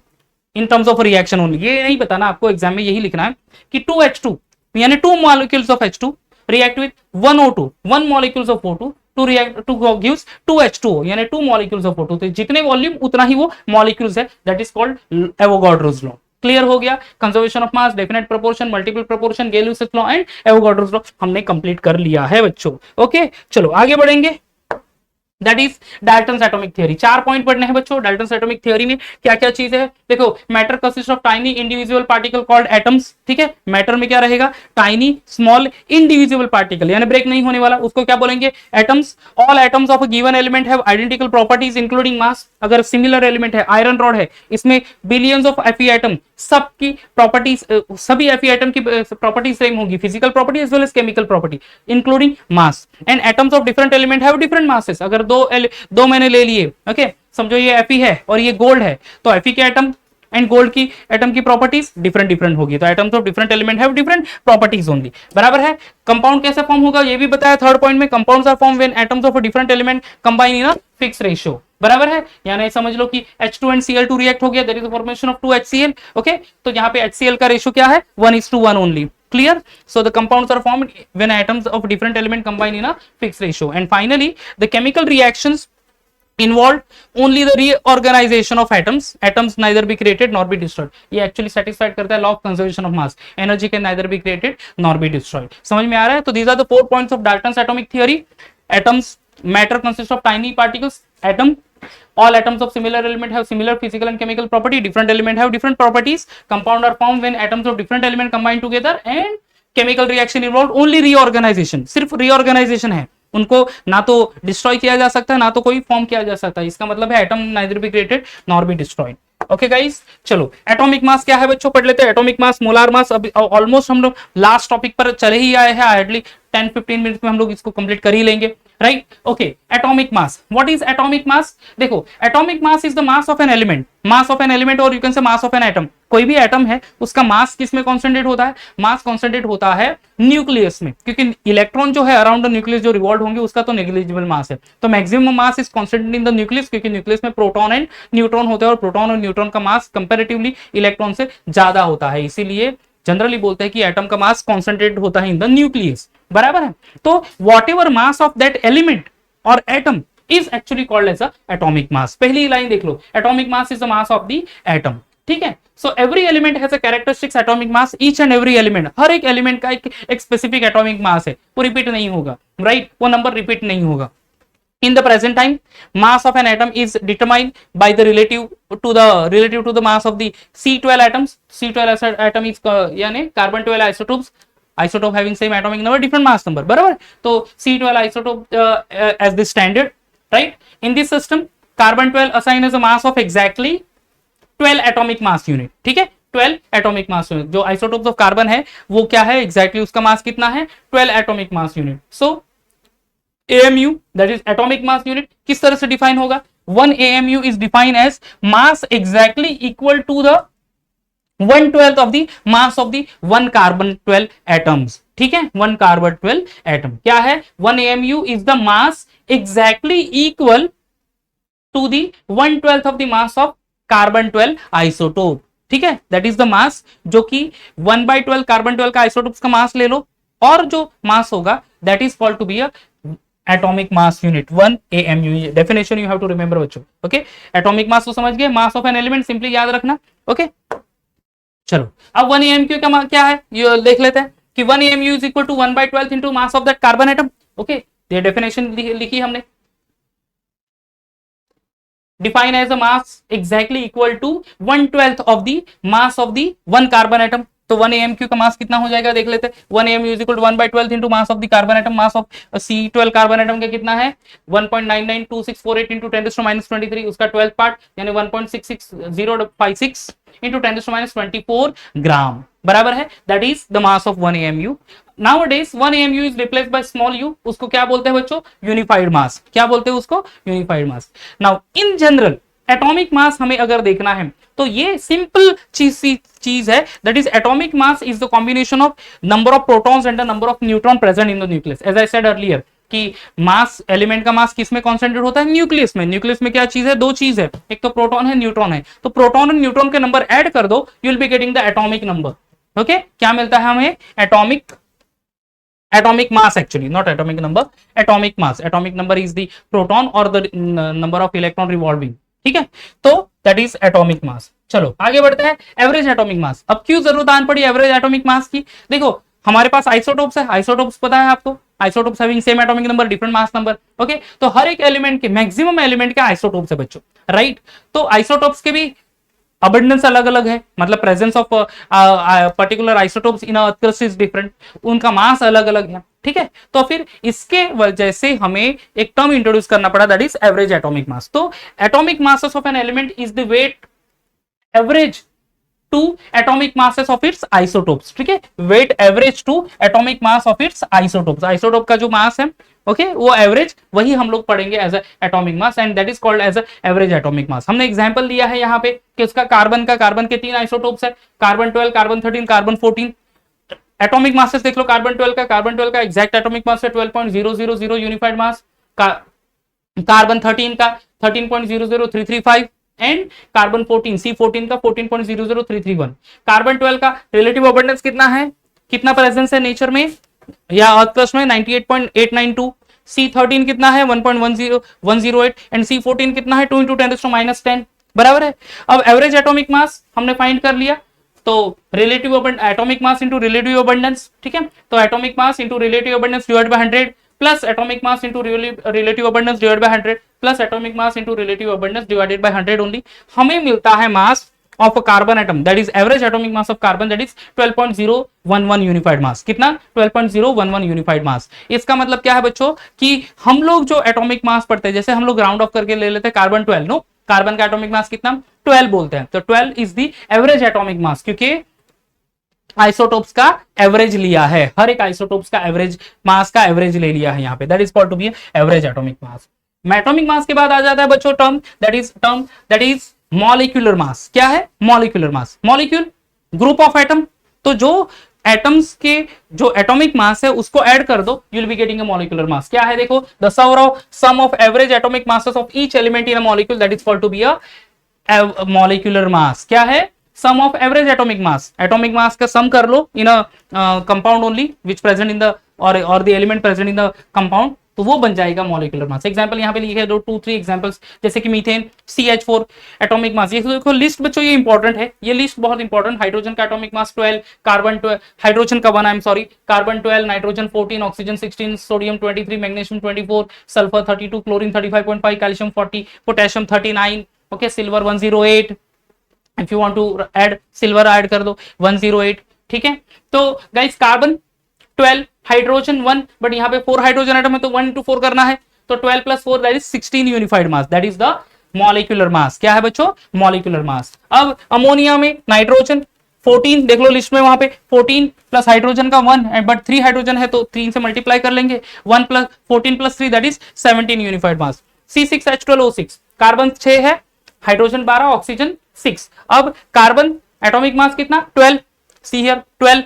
in terms of reaction only, ये नहीं बताना आपको, एग्जाम में यही लिखना है कि 2H2 यानी 2 molecules of H2 react with 1O2 1 molecules of O2 to react to gives 2H2O यानी 2 molecules of O2। तो जितने वॉल्यूम उतना ही वो मॉलिक्यूल्स है, that is called Avogadro's law. Clear हो गया, conservation of mass, definite proportion, multiple proportion, Gay-Lussac law and Avogadro's law हमने कंप्लीट कर लिया है बच्चों। ओके चलो आगे बढ़ेंगे, that is Dalton's atomic theory. 4 point पढ़ने हैं बच्चों। डाल्टन्स एटॉमिक थ्योरी में क्या क्या चीज है, देखो, matter consist of tiny individual particle called atoms, ठीक है। मैटर में क्या रहेगा, टाइनी स्मॉल इंडिविजुअल पार्टिकल यानी ब्रेक नहीं होने वाला, उसको क्या बोलेंगे, atoms. All atoms of a given element have identical properties including mass. अगर सिमिलर एलिमेंट है, आयरन रॉड है, इसमें बिलियंस ऑफ Fe एटम, सबकी प्रॉपर्टीज, सभी Fe एटम की प्रॉपर्टी सेम होगी, physical property as well as chemical property including mass. And atoms of different element have different masses. अगर दो मैंने ले लिए, ओके, समझो ये Fe है और ये गोल्ड है, तो Fe के एटम एंड गोल्ड की एटम की प्रॉपर्टीज डिफरेंट डिफरेंट होगी। तो atoms of different element have different properties only, बराबर है। कंपाउंड कैसे फॉर्म होगा ये भी बताया थर्ड पॉइंट में, compounds are form when atoms of a different element combine in a fix ratio, बराबर है। यानी समझ लो कि H2 एंड Cl2 रिएक्ट हो गया, there is the formation of 2 HCl। Okay, तो यहाँ पे HCl का रेशियो क्या है, 1:1 only. Clear? So the compounds are formed when atoms of different element combine in a fixed ratio. And finally, the chemical reactions involved only the reorganization of atoms. Atoms neither be created nor be destroyed. ये actually satisfied करता है law of conservation of mass. Energy can neither be created nor be destroyed. समझ में आ रहा है? तो these are the 4 points of Dalton's atomic theory. Atoms, matter consists of tiny particles. Atom, all atoms of similar element have similar physical and chemical property. Different element have different properties. Compound are formed when atoms of different element combine together, and chemical reaction involved only reorganization. सिर्फ reorganization है, उनको ना तो डिस्ट्रॉय किया जा सकता है ना तो कोई फॉर्म किया जा सकता है। इसका मतलब है atom neither be created nor be destroyed. Okay guys, चलो एटॉमिक मास क्या है बच्चों पढ़ लेते हैं। एटॉमिक मास, मोलार मास, अभी ऑलमोस्ट हम लोग लास्ट टॉपिक पर चले ही आए हैं, हार्डली 10-15 मिनट में हम लोग इसको कंप्लीट कर ही लेंगे, right. Okay, atomic mass, what is atomic mass. देखो, atomic mass is the mass of an element, mass of an element, और you can say mass of an atom. कोई भी एटम है उसका मास किस में कॉन्सेंट्रेट होता है, मास कॉन्सेंट्रेट होता है न्यूक्लियस में, क्योंकि इलेक्ट्रॉन जो है अराउंड द न्यूक्लियस जो रिवॉल्व होंगे उसका तो नेग्लिजिबल मास है। तो maximum mass is concentrated in the nucleus, क्योंकि न्यूक्लियस में प्रोटॉन एंड न्यूट्रॉन होते हैं और प्रोटॉन और न्यूट्रॉन का मास कंपैरेटिवली इलेक्ट्रॉन से ज्यादा होता है, इसीलिए जनरली बोलते हैं कि एटम का मास कॉन्सेंट्रेट होता है इन द न्यूक्लियस, बराबर है। तो whatever mass of that element और atom is actually called as a atomic mass. पहली लाइन देख लो, atomic mass is the mass of the atom, ठीक है। So every element has a characteristics atomic mass, each and every element, हर एक एलिमेंट का एक स्पेसिफिक एटॉमिक मास है, वो रिपीट नहीं होगा, राइट, वो नंबर रिपीट नहीं होगा। In the present time, mass of an atom is determined by the relative to the mass of the C12 atoms. C12 atom is यानी carbon 12 isotopes, isotope having same atomic number, different mass number, बराबर। तो C12 isotope as the standard, right? In this system, carbon 12 assigned as a mass of exactly 12 atomic mass unit, ठीक है। 12 एटॉमिक मास यूनिट, जो आइसोटोप्स ऑफ कार्बन है वो क्या है एग्जैक्टली, उसका मास कितना है 12 atomic mass unit. So AMU, that is atomic mass unit, किस तरह से डिफाइन होगा, 1 AMU is defined as mass exactly equal to the 1/12 of the mass of the 1 carbon 12 atoms, ठीक है, 1 कार्बन 12 एटम क्या है, 1 AMU is the mass exactly equal to the 1/12 of the mass of carbon 12 isotope. ठीक है, दैट इज द मास, जो कि 1/12 कार्बन 12 का आइसोटोप्स का मास ले लो, और जो मास होगा that is called to be a atomic mass unit, 1 AMU। Definition you have to remember बच्चों। ओके, एटॉमिक मास तो समझ गए, mass of an element simply याद रखना। ओके, चलो अब 1 AMQ का क्या है ये देख लेते हैं कि 1 AMU is equal to 1/12 into mass of that carbon atom. Okay, ये डेफिनेशन लिखी हमने, define as a mass exactly equal to 1/12 of the mass of the 1 carbon atom। तो 1 AMQ का मास कितना हो जाएगा देख लेते हैं, 1 AMU is equal to 1/12 into mass of the carbon atom. Mass of C12 carbon atom का कितना है 1.992648 इंटू 10⁻23, उसका 12th पार्ट यानी 1.66056 इंटू 10⁻24 ग्राम बराबर है, that is the mass of 1 AMU। Nowadays 1 AMU is replaced by small u, उसको क्या बोलते हैं बच्चों, यूनिफाइड मास। क्या बोलते हैं उसको, unified mass. Now in general atomic mass हमें अगर देखना है तो ये सिंपल चीज है, that is atomic mass is the combination of number of protons and the number of neutron present in the nucleus. As I said earlier कि मास, एलिमेंट का मास किस में कॉन्सेंट्रेट होता है, न्यूक्लियस में। न्यूक्लियस में क्या चीज है, दो चीज है, एक तो प्रोटॉन है, न्यूट्रॉन है। तो प्रोटॉन और न्यूट्रॉन के नंबर ऐड कर दो, you will be getting the atomic number. Okay, क्या मिलता है हमें, atomic mass, actually not atomic number, atomic mass। atomic number is the proton or the number of electron revolving। ठीक है, तो that is atomic mass। चलो आगे बढ़ते हैं, एवरेज एटॉमिक मास। अब क्यों जरूरत आन पड़ी एवरेज एटॉमिक मास की, देखो हमारे पास आइसोटोप्स है, आइसोटोप्स पता है आपको, isotopes having same atomic number different mass number. Okay, तो हर एक एलिमेंट के, मैक्सिमम एलिमेंट के आइसोटोप्स है बच्चों, राइट। तो आइसोटोप्स के भी अबंडेंस अलग अलग है, मतलब presence of particular isotopes in earth crust is different, उनका मास अलग अलग है। ठीक है, तो फिर इसके वजह से हमें एक टर्म इंट्रोड्यूस करना पड़ा, that is average atomic mass. तो atomic masses of an element is the weight average to atomic masses of its isotopes. ठीक है, weight average to atomic mass of its isotopes. Isotope का जो मास है ओके वो एवरेज, वही हम लोग पढ़ेंगे as atomic mass, and that is called as average atomic mass. हमने एग्जांपल दिया है यहाँ पे कि उसका कार्बन के 3 आइसोटोप्स है, carbon 12, carbon 13, carbon 14। Atomic masses देख लो, कार्बन 12 का एग्जैक्ट एटॉमिक मास है 12.000 यूनिफाइड मास, कार्बन 13 का 13.00335 एंड कार्बन 14 C14 का 14.00331। कार्बन 12 का रिलेटिव अबंडेंस कितना है, कितना प्रेजेंस है नेचर में या अर्थ क्रस्ट में 98.892। C13 कितना है 1.108 एंड C14 कितना है 2 × 10⁻10 बराबर है। अब एवरेज एटॉमिक मास हमने फाइंड कर लिया, तो relative atomic mass into relative abundance. ठीक है, तो atomic mass into relative abundance divide by 100 plus atomic mass into relative abundance divide by 100 plus atomic mass into relative abundance divided by 100 only, हमें मिलता है मास of a carbon atom, that is average atomic mass of carbon, that is 12.011 unified mass। कितना 12.011 unified mass। इसका मतलब क्या है बच्चों कि हम लोग जो एटॉमिक मास पढ़ते हैं, जैसे हम लोग राउंड ऑफ करके ले लेते हैं कार्बन 12, नो, कार्बन का एटॉमिक मास कितना 12 बोलते हैं, तो 12 इज द एवरेज एटॉमिक मास, क्योंकि आइसोटोप्स का एवरेज लिया है, हर एक आइसोटोप्स का एवरेज मास का एवरेज ले लिया है यहाँ पे, that is called to be average atomic mass. Atomic mass के बाद आ जाता है बच्चों term that is molecular mass. क्या है molecular mass, molecule group of atom, तो जो एटम्स के जो एटॉमिक मास है उसको ऐड कर दो, you will be getting a molecular mass. क्या है देखो, the sum of average atomic masses of each element in a molecule, that is called to be a molecular mass. क्या है, sum of average atomic mass, atomic mass का सम कर लो in a compound only which present in the और the element present in the compound, तो वो बन जाएगा मॉलिक्यूलर मास। एग्जांपल यहाँ पे लिखे दो 2-3 एग्जांपल्स, जैसे कि मीथेन CH4 एटॉमिक मास। ये देखो लिस्ट बच्चों, ये इंपॉर्टेंट है, ये लिस्ट बहुत इंपॉर्टेंट। हाइड्रोजन का एटॉमिक मास 12, कार्बन 12, हाइड्रोजन का 1 I am sorry, carbon 12, nitrogen 14, oxygen 16, sodium 23, magnesium 24, sulphur 32, chlorine 35.5, calcium 40, potassium 39, okay, silver 108, if you want to add silver add कर दो 108। ठीक है, तो गाइस कार्बन 12, हाइड्रोजन 1, बट यहाँ पे 4 हाइड्रोजन एटम है तो 1 into 4 करना है, तो 12 + 4 that is 16 unified mass, that is the molecular mass. क्या है बच्चों, मॉलिक्यूलर मास। अब अमोनिया में नाइट्रोजन 14 देख लो लिस्ट में, वहां पे 14 प्लस हाइड्रोजन का 1, बट 3 हाइड्रोजन है तो 3 से मल्टीप्लाई कर लेंगे, 1 + 14 + 3 that is 17 unified mass. C6H12O6, carbon 6 है, हाइड्रोजन 12, ऑक्सीजन 6। अब कार्बन एटॉमिक मास कितना 12, सी हियर 12,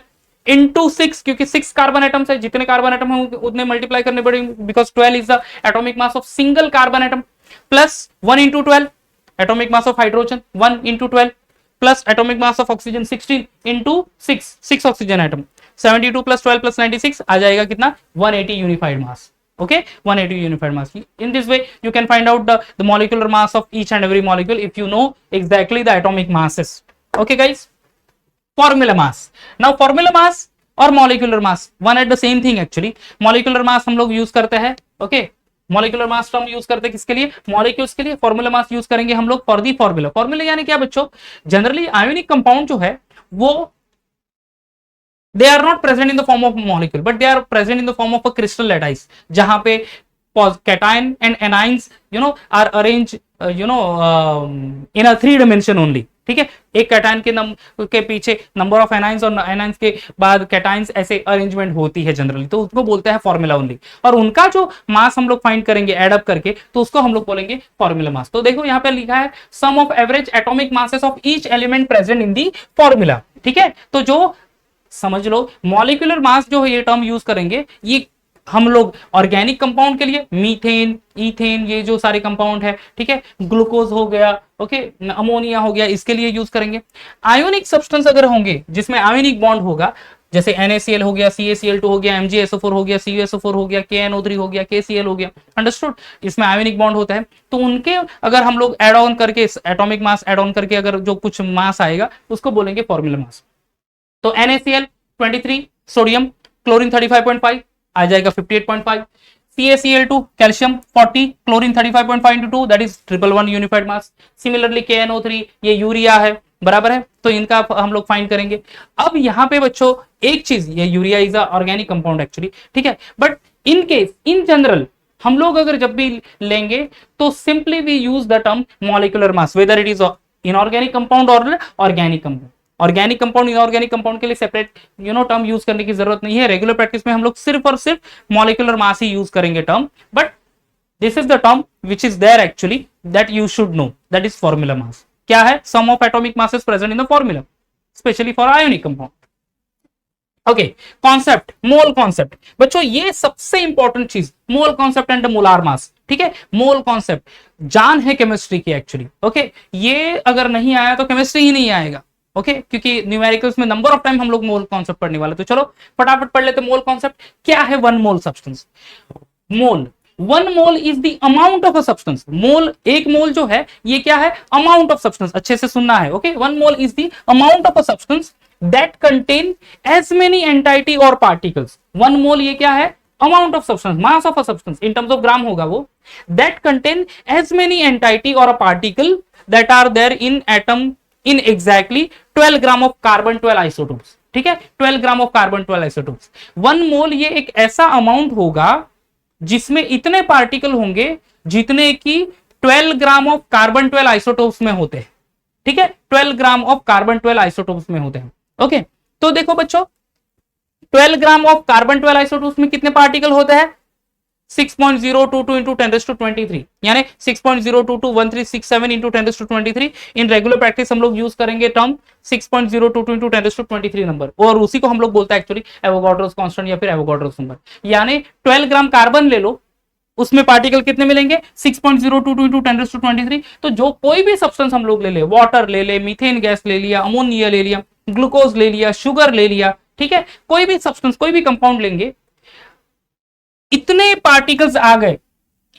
इंटू 6, क्योंकि 6 कार्बन एटम्स है, जितने कार्बन एटम है उतने मल्टीप्लाई करने पड़ेंगे, because 12 is the atomic mass of single carbon atom, plus 1 into 12 atomic mass of hydrogen, 1 into 12 plus atomic mass of oxygen 16 into 6 oxygen atom, 72 plus 12 plus 96 आ जाएगा कितना, 180 unified mass. Okay, 180 unified mass. In this way you can find out the molecular mass of each and every molecule if you know exactly the atomic masses. Okay guys, formula mass. Now formula mass और molecular mass one at the same thing actually. molecular mass हम लोग यूज करते हैं. okay, molecular mass term use करते हैं किसके लिए, मॉलिक्यूल्स के लिए. फॉर्मूला मास यूज करेंगे हम लोग फॉर दी फॉर्मूला. फॉर्मूला यानी क्या बच्चों, जनरली आयोनिक कंपाउंड जो है वो they are not present in the form of molecule but they are present in the form of a crystal lattice, जहां पे cation and anions are arranged in a 3 dimension only. ठीक है, एक कैटायन के पीछे नंबर ऑफ एनाइंस और एनाइंस के बाद कैटाइंस, ऐसे अरेंजमेंट होती है जनरली, तो उसको बोलते हैं फॉर्मूला ओनली. और उनका जो मास हम लोग फाइंड करेंगे एड अप करके, तो उसको हम लोग बोलेंगे फॉर्मूला मास. तो देखो यहाँ पे लिखा है sum of average atomic masses of each element present in the formula. ठीक है, तो जो समझ लो मॉलिक्यूलर मास जो है ये टर्म यूज करेंगे, ये हम लोग ऑर्गेनिक कंपाउंड के लिए मीथेन, इथेन, ये जो सारे कंपाउंड है, ठीक है, ग्लूकोज हो गया, ओके, अमोनिया हो गया, इसके लिए यूज करेंगे. आयोनिक सब्सटेंस अगर होंगे जिसमें आयोनिक बॉन्ड होगा, जैसे NaCl हो गया, CaCl2 हो गया, MgSO4 हो गया, CuSO4 हो गया, KNO3 हो गया, KCl हो गया, अंडरस्टूड, इसमें आयोनिक बॉन्ड होता है, तो उनके अगर हम लोग एड ऑन करके, एटॉमिक मास एड ऑन करके अगर जो कुछ मास आएगा उसको बोलेंगे फॉर्मूला मास. तो NaCl 23, सोडियम, क्लोरीन 35.5 आ जाएगा 58.5, CaCl2 calcium 40, chlorine 35.5 into 2 that is 111 unified mass. Similarly KNO3 ये यूरिया है, बराबर है, तो इनका हम लोग फाइंड करेंगे. अब यहाँ पे बच्चों एक चीज, ये urea is a organic compound actually, ठीक है, but in case in general हम लोग अगर जब भी लेंगे तो simply we use the term molecular mass, whether it is inorganic compound और organic compound. Organic compound inorganic compound के लिए सेपरेट टर्म यूज करने की जरूरत नहीं है. रेगुलर प्रैक्टिस में हम लोग सिर्फ और सिर्फ मॉलिक्यूलर मास ही यूज करेंगे term, but this is the term which is there actually that you should know, that is formula mass. क्या है, sum of atomic masses present in the formula, specially for ionic compound. Okay, concept, mole concept बच्चों, ये सबसे इंपॉर्टेंट चीज, mole concept and molar mass. ठीक है, मोल कॉन्सेप्ट जान है केमिस्ट्री की एक्चुअली. ओके, ये अगर नहीं आया तो केमिस्ट्री ही नहीं आएगा. ओके, क्योंकि न्यूमेरिकल्स में नंबर ऑफ टाइम हम लोग मोल कॉन्सेप्ट पढ़ने वाले. तो चलो फटाफट पढ़ लेते. मोल कॉन्सेप्ट क्या है, one mole substance. Mole, one mole is the amount of a substance. Mole, एक मोल जो है ये क्या है, अमाउंट ऑफ सब्सटेंस. अच्छे से सुनना है. Okay, one mole is the amount of a substance that contain as many entity और पार्टिकल्स. वन मोल ये क्या है, amount of substance, mass of a substance, in terms of gram होगा वो, that contain as many entity और a particle that are there in atom in exactly 12 gram of carbon 12 isotopes. ठीक है, 12 gram of carbon 12 isotopes. One mole ये एक ऐसा अमाउंट होगा जिसमें इतने पार्टिकल होंगे जितने की 12 ग्राम ऑफ कार्बन 12 आइसोटोप्स में होते हैं. ठीक है, 12 ग्राम ऑफ कार्बन 12 आइसोटोप्स में होते हैं. ओके, तो देखो बच्चों 12 ग्राम ऑफ कार्बन 12 आइसोटोप्स में कितने पार्टिकल होते हैं, 6.022 into 10 raised to 23, यानी 6.0221367 into 10 raised to 23. In regular practice हम लोग यूज करेंगे term 6.022 into 10 raised to 23 number, और उसी को हम लोग बोलते हैं एक्चुअली एवोगाड्रोस कांस्टेंट या फिर एवोगाड्रोस नंबर. यानी 12 ग्राम कार्बन ले लो, उसमें पार्टिकल कितने मिलेंगे, 6.022 into 10 raised to 23. तो जो कोई भी सब्सटेंस हम लोग ले ले, वाटर ले ले, मीथेन गैस ले लिया, अमोनिया ले लिया, ग्लूकोज ले लिया, शुगर ले लिया, ठीक है, कोई भी सब्सटेंस, कोई भी कंपाउंड लेंगे, इतने पार्टिकल्स आ गए,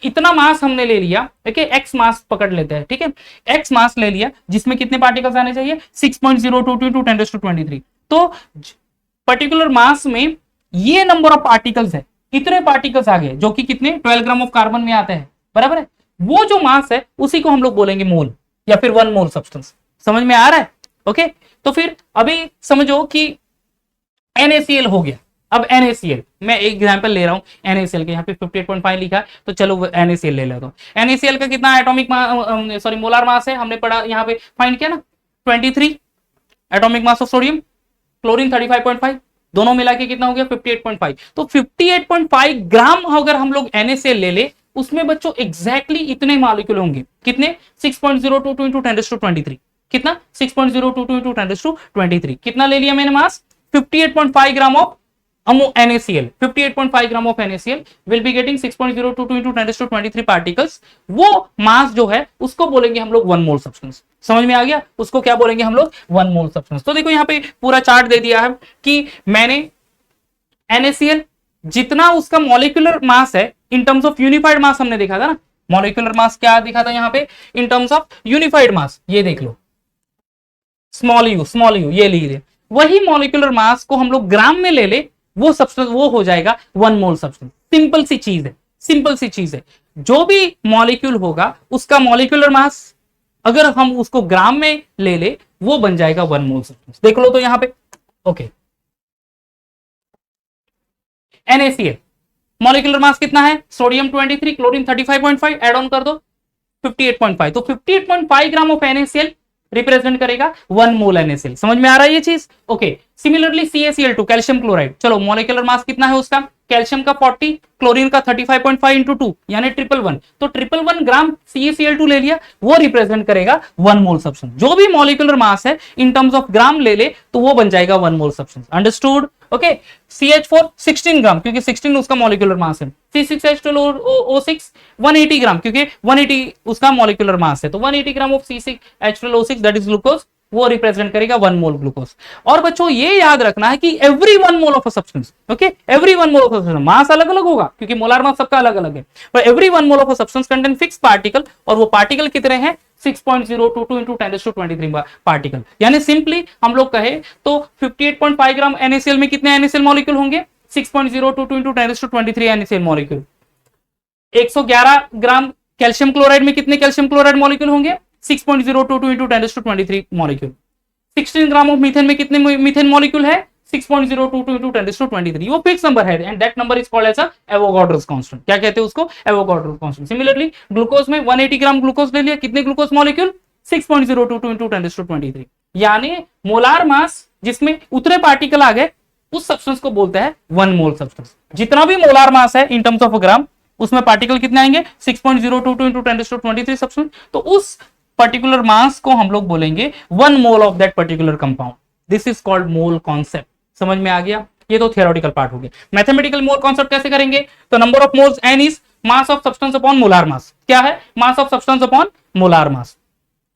इतना मास हमने ले लिया. देखिए एक्स मास पकड़ लेते हैं. ठीक है, एक्स मास ले लिया जिसमें कितने पार्टिकल्स आने चाहिए, 6.022 into 10 raised to 23. तो पर्टिकुलर मास में ये नंबर ऑफ पार्टिकल्स है, इतने पार्टिकल्स आ गए जो कि कितने 12 ग्राम ऑफ कार्बन में आते हैं, बराबर है. वो जो मास है उसी को हम लोग बोलेंगे मोल या फिर वन मोल सब्सटेंस. समझ में आ रहा है. ओके, तो फिर अभी समझो कि NaCl हो गया. अब NaCl मैं एक एग्जांपल ले रहा हूं NaCl के, यहाँ पे 58.5 लिखा है, तो चलो NaCl ले लेता हूं. NaCl का कितना एटॉमिक सॉरी मोलार मास है, हमने पढ़ा यहाँ पे फाइंड किया ना, 23 atomic mass of sodium, chlorine 35.5, दोनों मिला के कितना हो गया 58.5. तो 58.5 ग्राम अगर हम लोग NaCl ले ले, उसमें बच्चों एग्जैक्टली इतने मॉलिक्यूल होंगे, कितने, 6.022 into 10 raised to 23. कितना, 6.022 into 10 raised to 23. कितना ले लिया मैंने मास, 58.5 gram of NaCl, 58.5 gram of NaCl will be getting 6.022 into 10⁻23 particles. वो मास जो है उसको बोलेंगे हम लोग 1 मोल सब्सटेंस। समझ में आ गया? उसको क्या बोलेंगे हम लोग? 1 मोल सब्सटेंस। तो देखो यहाँ पे पूरा चार्ट दे दिया है कि मैंने NaCl जितना उसका मॉलिक्यूलर मास है इन टर्म्स ऑफ यूनिफाइड मास, हमने देखा था ना मॉलिक्यूलर मास क्या दिखा था यहाँ पे इन टर्म्स ऑफ यूनिफाइड मास, ये देख लो स्मॉल यू ये लीजिए। वही मॉलिक्यूलर मास को हम लोग ग्राम में ले ले, वो सब्सटेंस वो हो जाएगा 1 मोल सब्सटेंस। सिंपल सी चीज है, सिंपल सी चीज है। जो भी मॉलिक्यूल होगा उसका मॉलिक्यूलर मास अगर हम उसको ग्राम में ले ले वो बन जाएगा 1 मोल सब्सटेंस। देख लो तो यहां पे ओके। NaCl मॉलिक्यूलर मास कितना है? सोडियम 23, क्लोरीन 35.5, एड ऑन कर दो 58.5। तो 58.5 ग्राम ऑफ NaCl रिप्रेजेंट करेगा 1 मोल NaCl। समझ में आ रहा है ये चीज? Okay. Similarly CaCl2 calcium chloride, चलो मॉलिक्यूलर मास कितना है उसका? कैल्शियम का 40, क्लोरीन का 35.5 इंटू 2 यानी 111, तो 111 ग्राम CaCl2 ले लिया, वो रिप्रेजेंट करेगा 1 मोल सब्सटेंस। जो भी मॉलिक्यूलर मास है इन टर्म्स ऑफ ग्राम ले ले तो वो बन जाएगा 1 mole substance. Understood? Okay. CH4 16 ग्राम क्योंकि 16 उसका मॉलिक्यूलर मास है। C6H12O6 180 ग्राम क्योंकि 180 उसका मॉलिक्यूलर मास है, तो 180 gram of C6H12O6 that is glucose, वो रिप्रेजेंट करेगा 1 मोल ग्लूकोज। और बच्चों ये याद रखना है कि every 1 mole of a substance, okay, every 1 mole of a substance, mass अलग अलग होगा क्योंकि मोलार मास सबका अलग अलग है, पर every 1 mole of a substance contain fix particle, और वो पार्टिकल कितने हैं? 6.022 into 10⁻23 पार्टिकल। यानी सिंपली हम लोग कहे तो 58.5 ग्राम NaCl में कितने NaCl मॉलिक्यूल होंगे? 6.022 into 10⁻23 NaCl molecule. 111 gram calcium chloride में कितने कैल्शियम क्लोराइड मॉलिक्यूल होंगे? 6.022 into 10⁻23 molecule. 16 gram of methane में कितने मीथेन मॉलिक्यूल है? 6.022 into 10⁻23। वो फिक्स नंबर है and that number is called as Avogadro's constant. क्या कहते हैं उसको? Avogadro constant. सिमिलरली ग्लूकोज में 180 ग्राम ग्लूकोज ले लिया, कितने ग्लूकोज मॉलिक्यूल? 6.022 into 10⁻23। यानी मोलार मास जिसमें उतरे पार्टिकल आ गए उस सब्सटेंस को बोलते हैं 1 मोल सब्सटेंस। जितना भी मोलार मास है इन टर्म्स ऑफ ग्राम उसमें पार्टिकल कितने आएंगे? 6.022 into 10⁻23 सब्सटेंस। तो उस पर्टिकुलर मास को हम लोग बोलेंगे 1 mole of that particular compound. This is called mole concept. समझ में आ गया? ये तो थियोरेटिकल पार्ट हो गया। मैथमेटिकल मोल कॉन्सेप्ट कैसे करेंगे? तो number of moles n is mass of substance upon molar mass. क्या है? Mass of substance upon molar mass.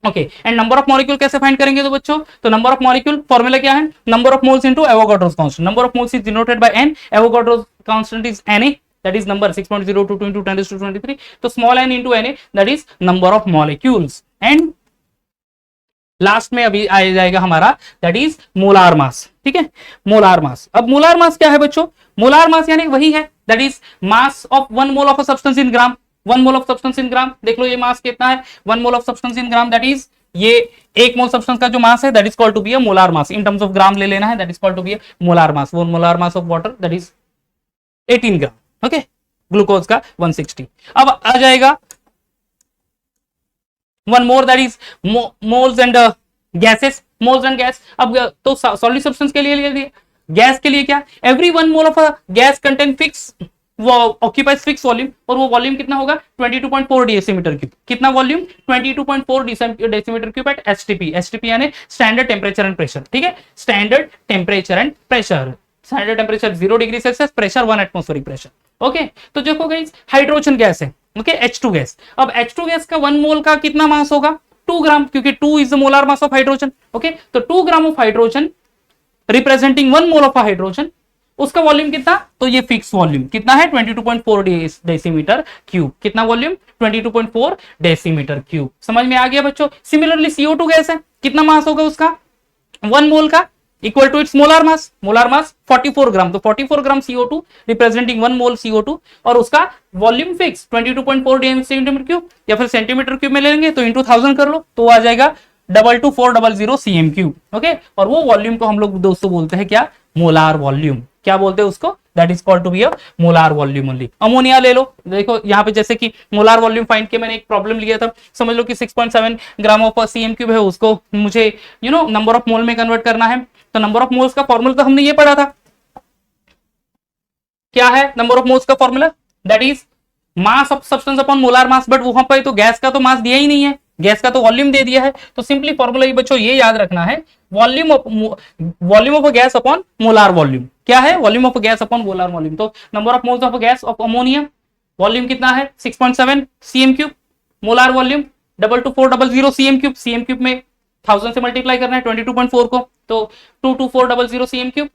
Okay. And number of molecule कैसे फाइंड करेंगे तो बच्चों? तो नंबर ऑफ मॉलिक्यूल फॉर्मूला क्या है? Number of moles into Avogadro's constant. Number of moles is denoted by n, Avogadro's constant is Na, that is number 6.022 into 10⁻23। तो small n into Na that is number of molecules। And last में अभी आ जाएगा हमारा दैट इज मोलार मास। ठीक है, मोलार मास। अब मोलार मास क्या है बच्चों? मोलार मास यानी वही है that is mass of 1 mole of a substance in gram. 1 mole of substance in gram, देख लो ये मास कितना है? 1 mole of substance in gram that is ये 1 मोल सब्सटेंस का जो मास है that is called to be a molar mass. In terms of gram ले लेना है, that is called to be a molar mass. वो molar mass of water that is 18 gram. Okay, glucose का 160। अब आ जाएगा one more that is moles and gases, moles and gas. अब तो सॉलिड सब्सटेंस के लिए ले लिए, गैस के लिए क्या? Every 1 mole of a gas contain fix, वो ऑक्यूपाइज फिक्स वॉल्यूम, और वो वॉल्यूम कितना होगा? 22.4 डेसीमीटर क्यूब। कितना volume? 22.4 decimetre cube at STP. STP यानी स्टैंडर्ड टेम्परेचर एंड प्रेशर। ठीक है, standard temperature and pressure. Standard temperature 0 degree Celsius, pressure 1 atmospheric pressure. Okay, तो देखो गाइस हाइड्रोजन गैस है, ओके, H2 गैस। अब H2 गैस का 1 मोल का कितना मास होगा? 2 ग्राम, क्योंकि 2 is the molar mass of hydrogen. Okay, तो 2 gram of hydrogen representing 1 mole of hydrogen, उसका वॉल्यूम कितना? तो ये फिक्स वॉल्यूम कितना है? 22.4 डेसीमीटर क्यूब। कितना वॉल्यूम? 22.4 decimetre cube. समझ में आ गया बच्चों? सिमिलरली CO2 गैस है, कितना मास होगा उसका? 1 मोल का equal to its molar mass. Molar mass 44 gram, तो 44 ग्राम CO2 रिप्रेजेंटिंग 1 मोल CO2, और उसका वॉल्यूम फिक्स 22.4 डेसीमीटर क्यूब, या फिर सेंटीमीटर क्यूब में ले लेंगे तो इंटू 1000 कर लो तो आ जाएगा 22400 cm क्यूब। ओके, और वो वॉल्यूम को हम लोग दोस्तों बोलते हैं क्या? Molar volume. क्या बोलते हैं उसको? That is called to be a molar volume only. Ammonia ले लो, देखो यहाँ पे जैसे कि मोलार वॉल्यूम फाइंड के मैंने एक प्रॉब्लम लिया था, समझ लो कि 6.7 ग्राम ऑफ CM क्यूब है, उसको मुझे नंबर ऑफ मोल में कन्वर्ट करना है। तो नंबर ऑफ मोल्स का फॉर्मूला तो हमने ये पढ़ा था, क्या है नंबर ऑफ मोल्स का formula? That is mass of substance upon molar mass. But वहां पर तो गैस का तो मास दिया ही नहीं है, गैस का तो वॉल्यूम दे दिया है, तो सिंपली फॉर्मूला ही बच्चों ये याद रखना है, volume of a gas upon molar volume. क्या है? Volume of gas upon molar volume. तो number of moles of gas of ammonia, volume कितना है 6.7 CM cube, molar volume 22400 CM cube, CM cube में 1000 से मल्टीप्लाई करना है 22.4 को, तो 22400 सीएम क्यूब,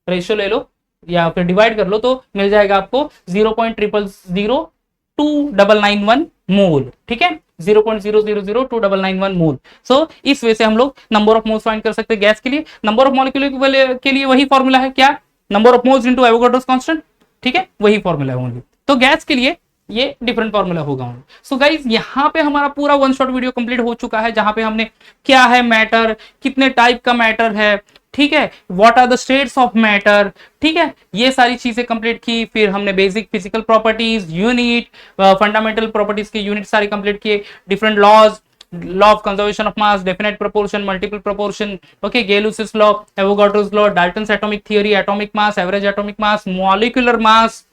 रेशियो ले लो या फिर डिवाइड कर लो तो मिल जाएगा आपको 0.000291 मोल। ठीक है, 0.000291 मोल। सो इस वजह से हम लोग नंबर ऑफ मोल्स फाइंड कर सकते हैं गैस के लिए। नंबर ऑफ मॉलिक्यूल के लिए वही फॉर्मूला है, क्या? Number of moles into Avogadro's constant. ठीक है, वही फॉर्मूला है ओनली। तो गैस के लिए ये डिफरेंट फॉर्मूला होगा। सो गाइज यहाँ पे हमारा पूरा वन शॉट वीडियो कंप्लीट हो चुका है, जहां पे हमने क्या है मैटर, कितने टाइप का मैटर है, ठीक है, what are the states of matter, ठीक है, ये सारी चीजें कंप्लीट की। फिर हमने basic physical properties, unit, fundamental properties के यूनिट सारे कंप्लीट किए, different laws, law of conservation of mass, definite proportion, multiple proportion, okay, Gay Lussac's law, Avogadro's law, Dalton's atomic theory, atomic mass, average atomic mass, molecular mass.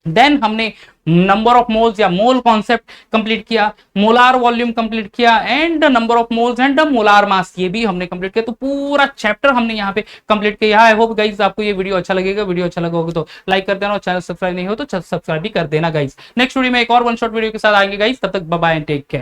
Then हमने नंबर ऑफ मोल्स या मोल कॉन्सेप्ट कंप्लीट किया, मोलार वॉल्यूम कंप्लीट किया, and number of moles and molar मास ये भी हमने कंप्लीट किया। तो पूरा चैप्टर हमने यहाँ पे कंप्लीट किया। आई होप गाइस आपको ये वीडियो अच्छा लगेगा। वीडियो अच्छा लगा होगा तो लाइक कर देना, और चैनल सब्सक्राइब नहीं हो तो सब्सक्राइब भी कर देना गाइस। नेक्स्ट वीडियो में एक और वन शॉट वीडियो के साथ आएंगे गाइस, तब तक bye bye and take care.